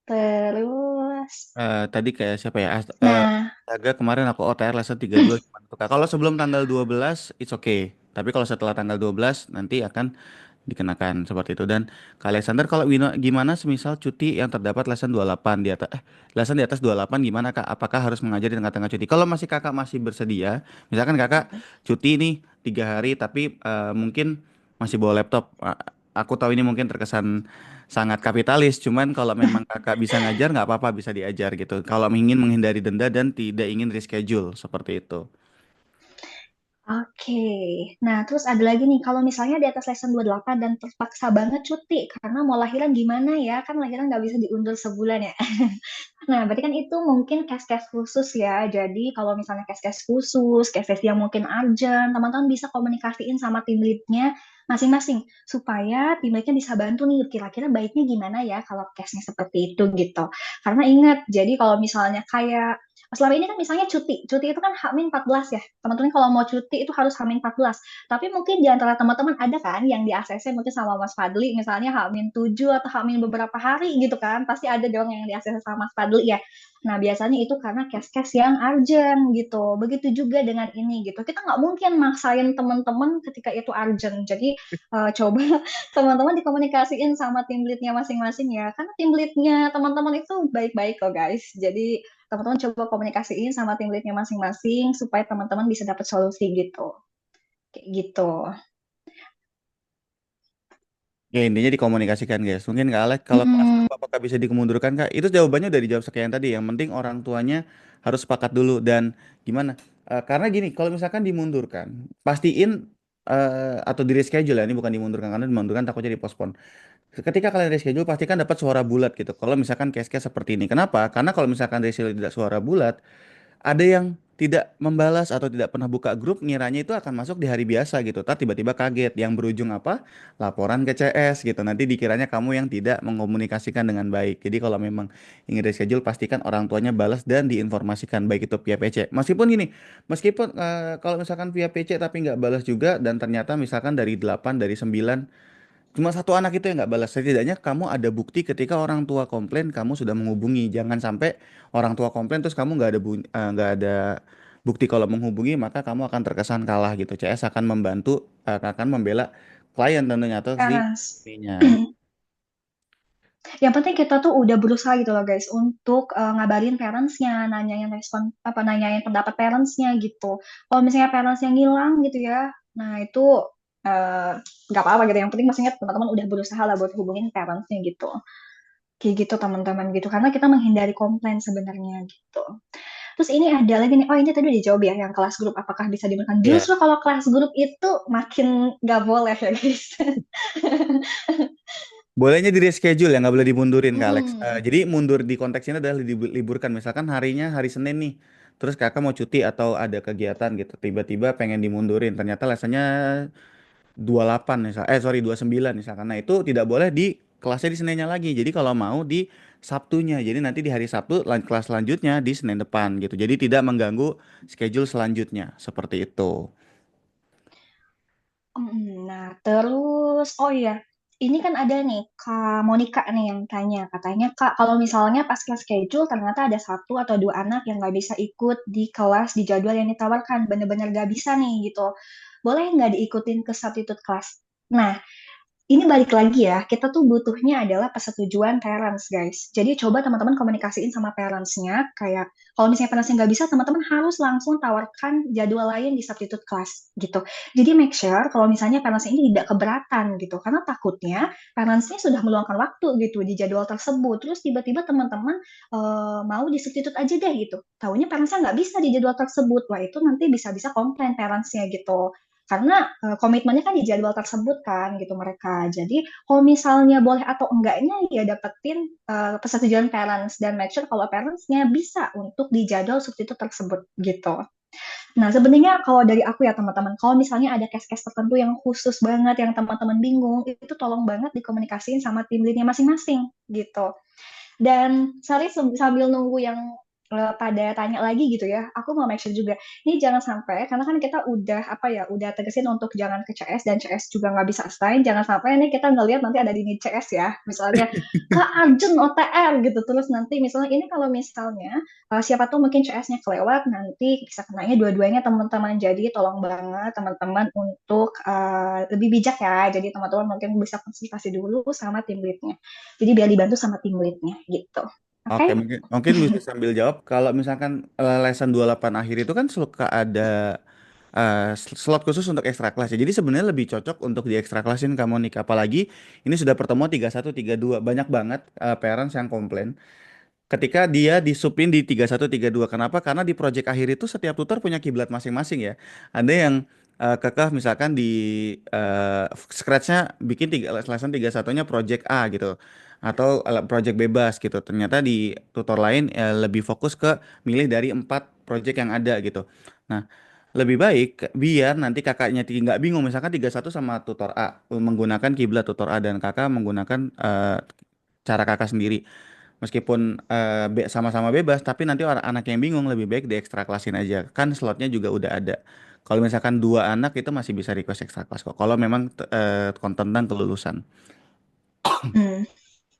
S5: Terus,
S4: Tadi kayak siapa ya?
S5: nah,
S4: Astaga, kemarin aku OTR lesson 32 gimana tuh, Kak? Kalau sebelum tanggal 12 it's okay. Tapi kalau setelah tanggal 12 nanti akan dikenakan seperti itu. Dan Kak Alexander, kalau Wino gimana semisal cuti yang terdapat lesson 28 di atas lesson di atas 28 gimana, Kak? Apakah harus mengajar di tengah-tengah cuti? Kalau masih Kakak masih bersedia, misalkan Kakak cuti nih 3 hari tapi mungkin masih bawa laptop. Aku tahu ini mungkin terkesan sangat kapitalis, cuman kalau memang Kakak bisa ngajar nggak apa-apa, bisa diajar gitu. Kalau ingin menghindari denda dan tidak ingin reschedule seperti itu.
S5: Oke, nah terus ada lagi nih, kalau misalnya di atas lesson 28 dan terpaksa banget cuti karena mau lahiran gimana ya? Kan lahiran nggak bisa diundur sebulan ya. Nah, berarti kan itu mungkin case-case khusus ya. Jadi kalau misalnya case-case khusus, case-case yang mungkin urgent, teman-teman bisa komunikasiin sama tim lead-nya masing-masing supaya tim lead-nya bisa bantu nih kira-kira baiknya gimana ya kalau case-nya seperti itu gitu. Karena ingat, jadi kalau misalnya kayak selama ini kan misalnya cuti itu kan H-14 ya. Teman-teman kalau mau cuti itu harus H-14. Tapi mungkin di antara teman-teman ada kan yang di ACC mungkin sama Mas Fadli misalnya H-7 atau H- beberapa hari gitu kan. Pasti ada dong yang di ACC sama Mas Fadli ya. Nah, biasanya itu karena case-case yang urgent gitu. Begitu juga dengan ini gitu. Kita nggak mungkin maksain teman-teman ketika itu urgent. Jadi coba teman-teman dikomunikasiin sama tim lead-nya masing-masing ya. Karena tim lead-nya teman-teman itu baik-baik kok guys. Jadi teman-teman coba komunikasiin sama tim lead-nya masing-masing supaya teman-teman bisa dapat solusi gitu. Kayak gitu.
S4: Ya intinya dikomunikasikan guys. Mungkin Kak Alex, kalau kelas
S5: Mm-mm.
S4: grup apakah bisa dimundurkan Kak? Itu jawabannya udah dijawab sekian tadi. Yang penting orang tuanya harus sepakat dulu dan gimana? Karena gini, kalau misalkan dimundurkan, pastiin atau di reschedule ya, ini bukan dimundurkan karena dimundurkan takutnya dipospon. Ketika kalian reschedule pastikan dapat suara bulat gitu. Kalau misalkan case-case seperti ini. Kenapa? Karena kalau misalkan reschedule tidak suara bulat, ada yang tidak membalas atau tidak pernah buka grup ngiranya itu akan masuk di hari biasa gitu. Tar tiba-tiba kaget yang berujung apa? Laporan ke CS gitu. Nanti dikiranya kamu yang tidak mengkomunikasikan dengan baik. Jadi kalau memang ingin reschedule pastikan orang tuanya balas dan diinformasikan baik itu via PC. Meskipun gini, meskipun kalau misalkan via PC tapi nggak balas juga dan ternyata misalkan dari 8 dari 9 cuma satu anak itu yang nggak balas. Setidaknya kamu ada bukti ketika orang tua komplain kamu sudah menghubungi. Jangan sampai orang tua komplain terus kamu nggak ada bukti kalau menghubungi maka kamu akan terkesan kalah gitu. CS akan membantu akan membela klien tentunya atau si
S5: Panas.
S4: ininya.
S5: Yang penting kita tuh udah berusaha gitu loh guys untuk ngabarin parentsnya, nanyain respon apa nanyain pendapat parentsnya gitu. Kalau misalnya parents yang ngilang gitu ya, nah itu eh, nggak apa-apa gitu. Yang penting maksudnya teman-teman udah berusaha lah buat hubungin parentsnya gitu. Kayak gitu teman-teman gitu. Karena kita menghindari komplain sebenarnya gitu. Terus ini ada lagi nih, oh ini tadi udah dijawab ya, yang kelas grup apakah bisa dimakan?
S4: Iya.
S5: Justru kalau kelas grup itu makin nggak boleh ya guys.
S4: Bolehnya di reschedule ya nggak boleh dimundurin Kak Alex.
S5: Mm-mm.
S4: Jadi mundur di konteks ini adalah diliburkan. Misalkan harinya hari Senin nih. Terus kakak mau cuti atau ada kegiatan gitu. Tiba-tiba pengen dimundurin. Ternyata lessonnya 28 misal sorry 29 misalkan. Nah, itu tidak boleh di kelasnya di Seninnya lagi. Jadi kalau mau di Sabtunya. Jadi nanti di hari Sabtu kelas selanjutnya di Senin depan gitu. Jadi tidak mengganggu schedule selanjutnya seperti itu.
S5: Nah, terus, oh iya, ini kan ada nih, Kak Monica nih yang tanya, katanya, Kak, kalau misalnya pas kelas schedule ternyata ada satu atau dua anak yang nggak bisa ikut di kelas di jadwal yang ditawarkan, bener-bener nggak bisa nih gitu, boleh nggak diikutin ke substitute kelas? Nah, ini balik lagi ya, kita tuh butuhnya adalah persetujuan parents, guys. Jadi coba teman-teman komunikasiin sama parentsnya, kayak kalau misalnya parentsnya nggak bisa, teman-teman harus langsung tawarkan jadwal lain di substitute class, gitu. Jadi make sure kalau misalnya parentsnya ini tidak keberatan, gitu. Karena takutnya parentsnya sudah meluangkan waktu, gitu, di jadwal tersebut. Terus tiba-tiba teman-teman mau di substitute aja deh, gitu. Taunya parentsnya nggak bisa di jadwal tersebut. Wah, itu nanti bisa-bisa komplain parentsnya, gitu. Karena komitmennya kan di jadwal tersebut kan gitu mereka. Jadi kalau misalnya boleh atau enggaknya ya dapetin persetujuan parents dan make sure kalau parentsnya bisa untuk di jadwal substitute tersebut gitu. Nah, sebenarnya kalau dari aku ya teman-teman, kalau misalnya ada case-case tertentu yang khusus banget, yang teman-teman bingung, itu tolong banget dikomunikasiin sama tim lead-nya masing-masing gitu. Dan sorry sambil nunggu yang pada tanya lagi gitu ya, aku mau make sure juga, ini jangan sampai, karena kan kita udah apa ya, udah tegesin untuk jangan ke CS dan CS juga nggak bisa assign, jangan sampai ini kita ngelihat nanti ada di CS ya, misalnya Kak Arjun OTR gitu, terus nanti misalnya ini kalau misalnya siapa tahu mungkin CS-nya kelewat, nanti bisa kenanya dua-duanya teman-teman, jadi tolong banget teman-teman untuk lebih bijak ya, jadi teman-teman mungkin bisa konsultasi dulu sama tim lead-nya. Jadi biar dibantu sama tim lead-nya gitu. Oke?
S4: Oke, mungkin mungkin bisa sambil jawab kalau misalkan lesson 28 akhir itu kan suka ada slot khusus untuk ekstra kelas ya. Jadi sebenarnya lebih cocok untuk di ekstra klasin kamu nih. Apalagi ini sudah pertemuan 31 32. Banyak banget parents yang komplain. ketika dia disupin di 3132. Kenapa? Karena di project akhir itu setiap tutor punya kiblat masing-masing ya. Ada yang kekeh misalkan di scratch-nya bikin lesson 31-nya project A gitu. Atau project bebas gitu. Ternyata di tutor lain lebih fokus ke milih dari 4 project yang ada gitu. Nah, lebih baik biar nanti kakaknya nggak bingung misalkan 31 sama tutor A menggunakan kiblat tutor A dan kakak menggunakan cara kakak sendiri. Meskipun sama-sama bebas, tapi nanti orang anak yang bingung lebih baik diekstra klasin aja. Kan slotnya juga udah ada. Kalau misalkan 2 anak itu masih bisa request ekstra kelas kok. Kalau memang tentang kelulusan.
S5: Hmm.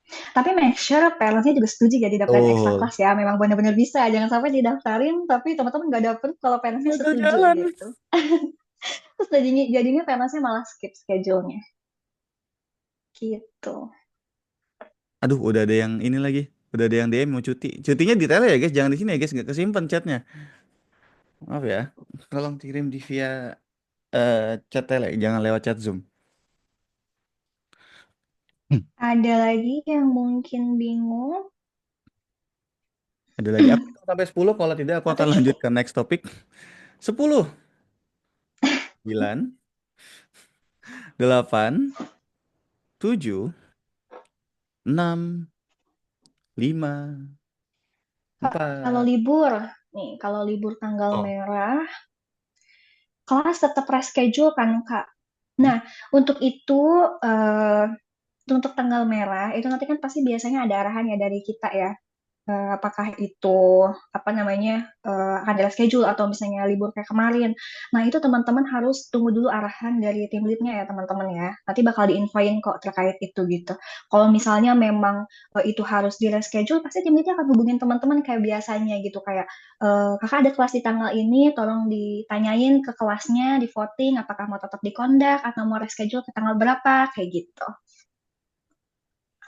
S5: Tapi make sure parents-nya juga setuju ya didaftarin ekstra
S4: Oh,
S5: kelas ya. Memang benar-benar bisa. Jangan sampai didaftarin tapi teman-teman nggak dapet kalau parents-nya
S4: gagal
S5: setuju
S4: jalan.
S5: gitu. Terus jadinya parents-nya malah skip schedule-nya. Gitu.
S4: Aduh, udah ada yang ini lagi. Udah ada yang DM mau cuti. Cutinya di tele ya guys, jangan di sini ya guys, nggak kesimpan chatnya. Maaf ya. Tolong kirim di via chat tele, jangan lewat chat Zoom. Hmm.
S5: Ada lagi yang mungkin bingung?
S4: Ada lagi. Aku hitung sampai 10, kalau tidak aku
S5: Atau
S4: akan lanjut ke next topik. 10, 9, 8, 7, 6, 5,
S5: kalau
S4: 4.
S5: libur, nih kalau libur tanggal
S4: Oh.
S5: merah, kelas tetap reschedule kan Kak.
S4: Hmm.
S5: Nah, untuk itu eh, untuk tanggal merah itu nanti kan pasti biasanya ada arahan ya dari kita ya. Apakah itu apa namanya akan di schedule atau misalnya libur kayak kemarin. Nah, itu teman-teman harus tunggu dulu arahan dari tim leadnya ya teman-teman ya. Nanti bakal diinfoin kok terkait itu gitu. Kalau misalnya memang itu harus di reschedule, pasti tim leadnya akan hubungin teman-teman kayak biasanya gitu kayak kakak ada kelas di tanggal ini, tolong ditanyain ke kelasnya, di voting apakah mau tetap di kondak atau mau reschedule ke tanggal berapa kayak gitu.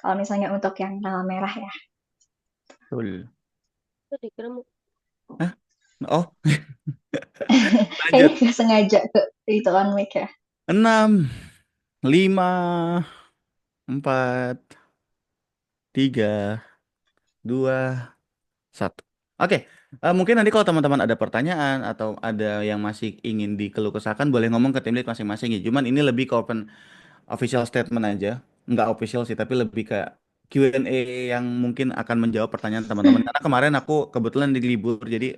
S5: Kalau misalnya untuk yang tanggal merah ya.
S4: Betul.
S6: Itu dikira
S4: Hah? Oh,
S5: Kayaknya
S4: lanjut.
S5: nggak sengaja ke itu on mic ya.
S4: 6, 5, 4, 3, 2, 1. Oke, mungkin nanti kalau teman-teman ada pertanyaan atau ada yang masih ingin dikeluh kesahkan, boleh ngomong ke tim lead masing-masing ya. Cuman ini lebih ke open official statement aja. Nggak official sih, tapi lebih ke Q&A yang mungkin akan menjawab pertanyaan teman-teman. Karena kemarin aku kebetulan di libur, jadi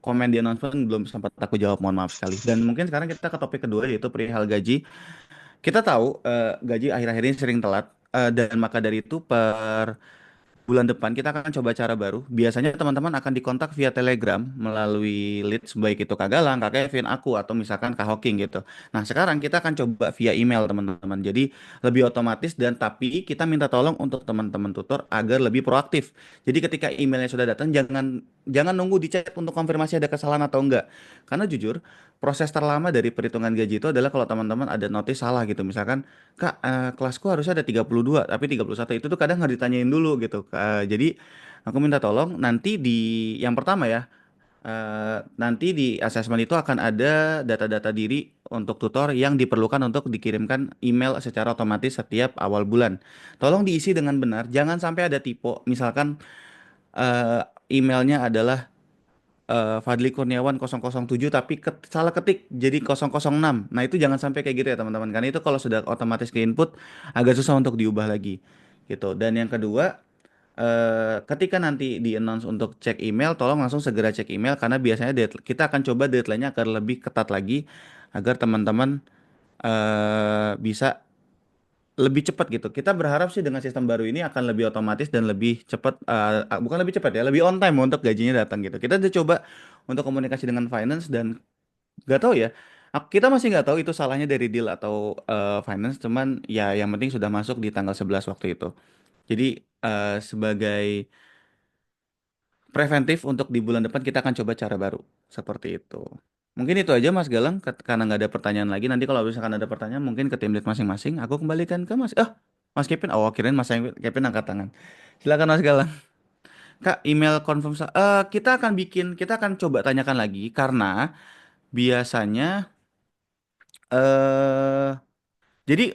S4: komen di announcement belum sempat aku jawab, mohon maaf sekali. Dan mungkin sekarang kita ke topik kedua, yaitu perihal gaji. Kita tahu gaji akhir-akhir ini sering telat, dan maka dari itu per bulan depan kita akan coba cara baru. Biasanya teman-teman akan dikontak via Telegram melalui leads, baik itu Kak Galang, Kak Kevin, aku, atau misalkan Kak Hoking gitu. Nah, sekarang kita akan coba via email teman-teman. Jadi lebih otomatis, dan tapi kita minta tolong untuk teman-teman tutor agar lebih proaktif. Jadi ketika emailnya sudah datang, jangan jangan nunggu di chat untuk konfirmasi ada kesalahan atau enggak. Karena jujur, proses terlama dari perhitungan gaji itu adalah kalau teman-teman ada notice salah gitu. Misalkan, Kak, kelasku harusnya ada 32, tapi 31. Itu tuh kadang nggak ditanyain dulu gitu. Jadi aku minta tolong nanti di yang pertama ya, nanti di asesmen itu akan ada data-data diri untuk tutor yang diperlukan untuk dikirimkan email secara otomatis setiap awal bulan. Tolong diisi dengan benar, jangan sampai ada typo. Misalkan eh, emailnya adalah Fadli Kurniawan 007 tapi salah ketik jadi 006. Nah, itu jangan sampai kayak gitu ya teman-teman. Karena itu kalau sudah otomatis ke input agak susah untuk diubah lagi gitu. Dan yang kedua, ketika nanti di announce untuk cek email, tolong langsung segera cek email karena biasanya kita akan coba deadline-nya agar lebih ketat lagi agar teman-teman bisa lebih cepat gitu. Kita berharap sih dengan sistem baru ini akan lebih otomatis dan lebih cepat, bukan lebih cepat ya, lebih on time untuk gajinya datang gitu. Kita udah coba untuk komunikasi dengan finance dan nggak tahu ya. Kita masih nggak tahu itu salahnya dari deal atau finance, cuman ya yang penting sudah masuk di tanggal 11 waktu itu. Jadi sebagai preventif untuk di bulan depan kita akan coba cara baru seperti itu. Mungkin itu aja Mas Galang, karena nggak ada pertanyaan lagi. Nanti kalau misalkan ada pertanyaan mungkin ke tim lead masing-masing. Aku kembalikan ke Mas Kevin. Oh, kirain Mas Kevin angkat tangan. Silakan Mas Galang. Kak, email confirm. Kita akan coba tanyakan lagi karena biasanya eh jadi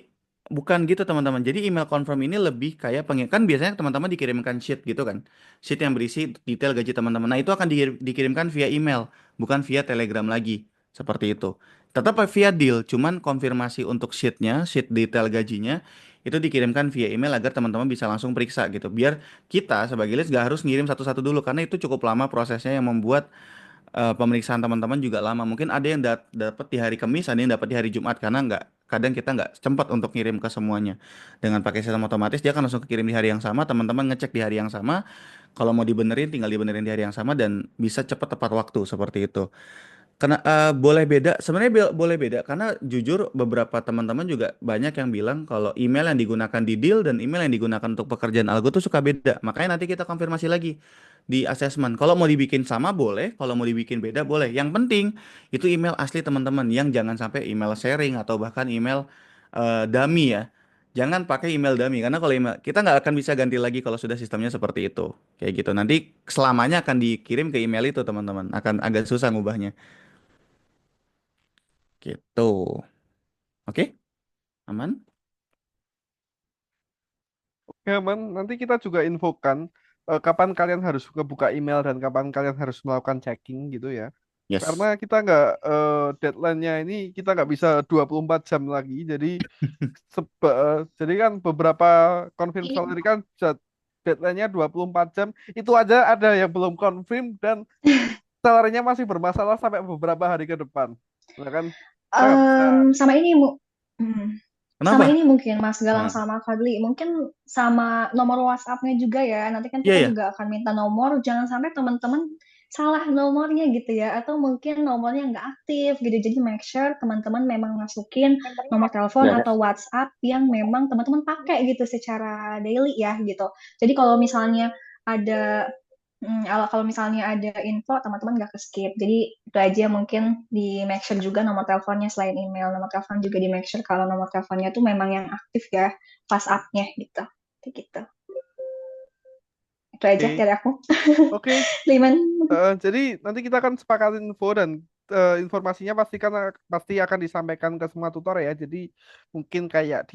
S4: Bukan gitu teman-teman. Jadi email confirm ini lebih kayak kan biasanya teman-teman dikirimkan sheet gitu kan. Sheet yang berisi detail gaji teman-teman. Nah, itu akan dikirimkan via email, bukan via Telegram lagi. Seperti itu. Tetap via deal, cuman konfirmasi untuk sheetnya, sheet detail gajinya, itu dikirimkan via email agar teman-teman bisa langsung periksa gitu. Biar kita sebagai leads gak harus ngirim satu-satu dulu, karena itu cukup lama prosesnya yang membuat pemeriksaan teman-teman juga lama. Mungkin ada yang dapat di hari Kamis, ada yang dapat di hari Jumat karena kadang kita nggak cepat untuk ngirim ke semuanya. Dengan pakai sistem otomatis dia akan langsung kirim di hari yang sama, teman-teman ngecek di hari yang sama. Kalau mau dibenerin tinggal dibenerin di hari yang sama dan bisa cepat tepat waktu seperti itu. Karena boleh beda, sebenarnya boleh beda karena jujur beberapa teman-teman juga banyak yang bilang kalau email yang digunakan di deal dan email yang digunakan untuk pekerjaan algo tuh suka beda. Makanya nanti kita konfirmasi lagi di assessment. Kalau mau dibikin sama boleh, kalau mau dibikin beda boleh. Yang penting itu email asli teman-teman, yang jangan sampai email sharing atau bahkan email dummy ya. Jangan pakai email dummy karena kalau email kita nggak akan bisa ganti lagi kalau sudah sistemnya seperti itu. Kayak gitu. Nanti selamanya akan dikirim ke email itu teman-teman. Akan agak susah ngubahnya. Gitu. Oke, aman?
S1: Oke, Man. Nanti kita juga infokan kapan kalian harus ngebuka email dan kapan kalian harus melakukan checking gitu ya. Karena
S4: Yes.
S1: kita nggak deadline-nya ini kita nggak bisa 24 jam lagi. Jadi kan beberapa confirm salary kan deadline-nya 24 jam. Itu aja ada yang belum confirm dan salary-nya masih bermasalah sampai beberapa hari ke depan. Nah kan kita nggak bisa.
S5: Sama ini hmm, sama
S4: Kenapa?
S5: ini mungkin Mas Galang
S4: Nah,
S5: sama Fadli, mungkin sama nomor WhatsApp-nya juga ya. Nanti kan
S4: iya
S5: kita
S4: ya.
S5: juga akan minta nomor, jangan sampai teman-teman salah nomornya gitu ya, atau mungkin nomornya nggak aktif gitu. Jadi make sure teman-teman memang masukin nomor telepon
S4: Ya.
S5: atau WhatsApp yang memang teman-teman pakai gitu secara daily ya gitu. Jadi kalau misalnya ada kalau misalnya ada info, teman-teman nggak ke-skip. Jadi itu aja mungkin di make sure juga nomor teleponnya selain email. Nomor telepon juga di make sure kalau nomor teleponnya tuh memang yang aktif ya, WhatsApp-nya gitu. Kayak gitu. Itu aja
S1: Oke,
S5: dari aku.
S1: oke.
S5: Liman.
S1: Jadi nanti kita akan sepakatin info dan informasinya pasti akan disampaikan ke semua tutor ya. Jadi mungkin kayak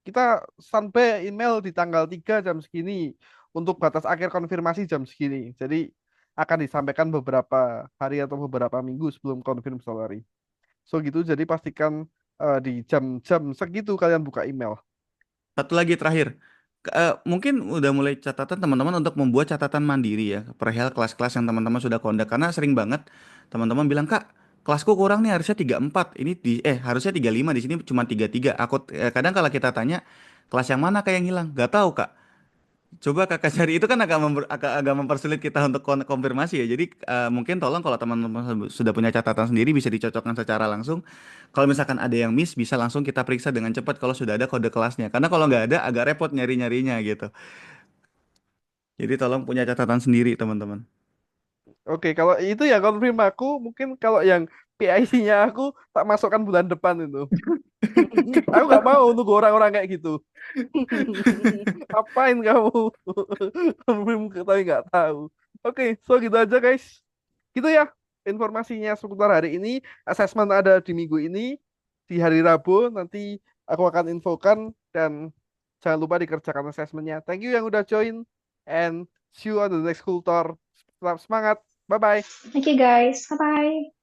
S1: kita sampai email di tanggal 3 jam segini untuk batas akhir konfirmasi jam segini. Jadi akan disampaikan beberapa hari atau beberapa minggu sebelum confirm salary. So gitu, jadi pastikan di jam-jam segitu kalian buka email.
S4: Satu lagi terakhir. Mungkin udah mulai catatan teman-teman untuk membuat catatan mandiri ya perihal kelas-kelas yang teman-teman sudah kondak karena sering banget teman-teman bilang, "Kak, kelasku kurang nih harusnya 34. Ini harusnya 35 di sini cuma 33." Kadang kalau kita tanya kelas yang mana Kak yang hilang? Gak tahu, Kak. Coba kakak cari itu kan agak mempersulit kita untuk konfirmasi ya. Jadi mungkin tolong kalau teman-teman sudah punya catatan sendiri bisa dicocokkan secara langsung. Kalau misalkan ada yang miss bisa langsung kita periksa dengan cepat kalau sudah ada kode kelasnya. Karena kalau nggak ada agak repot nyari-nyarinya gitu. Jadi tolong punya catatan sendiri teman-teman.
S1: Oke, kalau itu ya confirm aku, mungkin kalau yang PIC-nya aku tak masukkan bulan depan itu. Aku nggak mau nunggu orang-orang kayak gitu. Apain kamu? Confirm tapi nggak tahu. Oke, so gitu aja guys. Gitu ya informasinya seputar hari ini. Assessment ada di minggu ini. Di hari Rabu nanti aku akan infokan dan jangan lupa dikerjakan assessmentnya. Thank you yang udah join and see you on the next kultur. Tetap semangat. Bye-bye.
S5: Thank you guys. Bye-bye.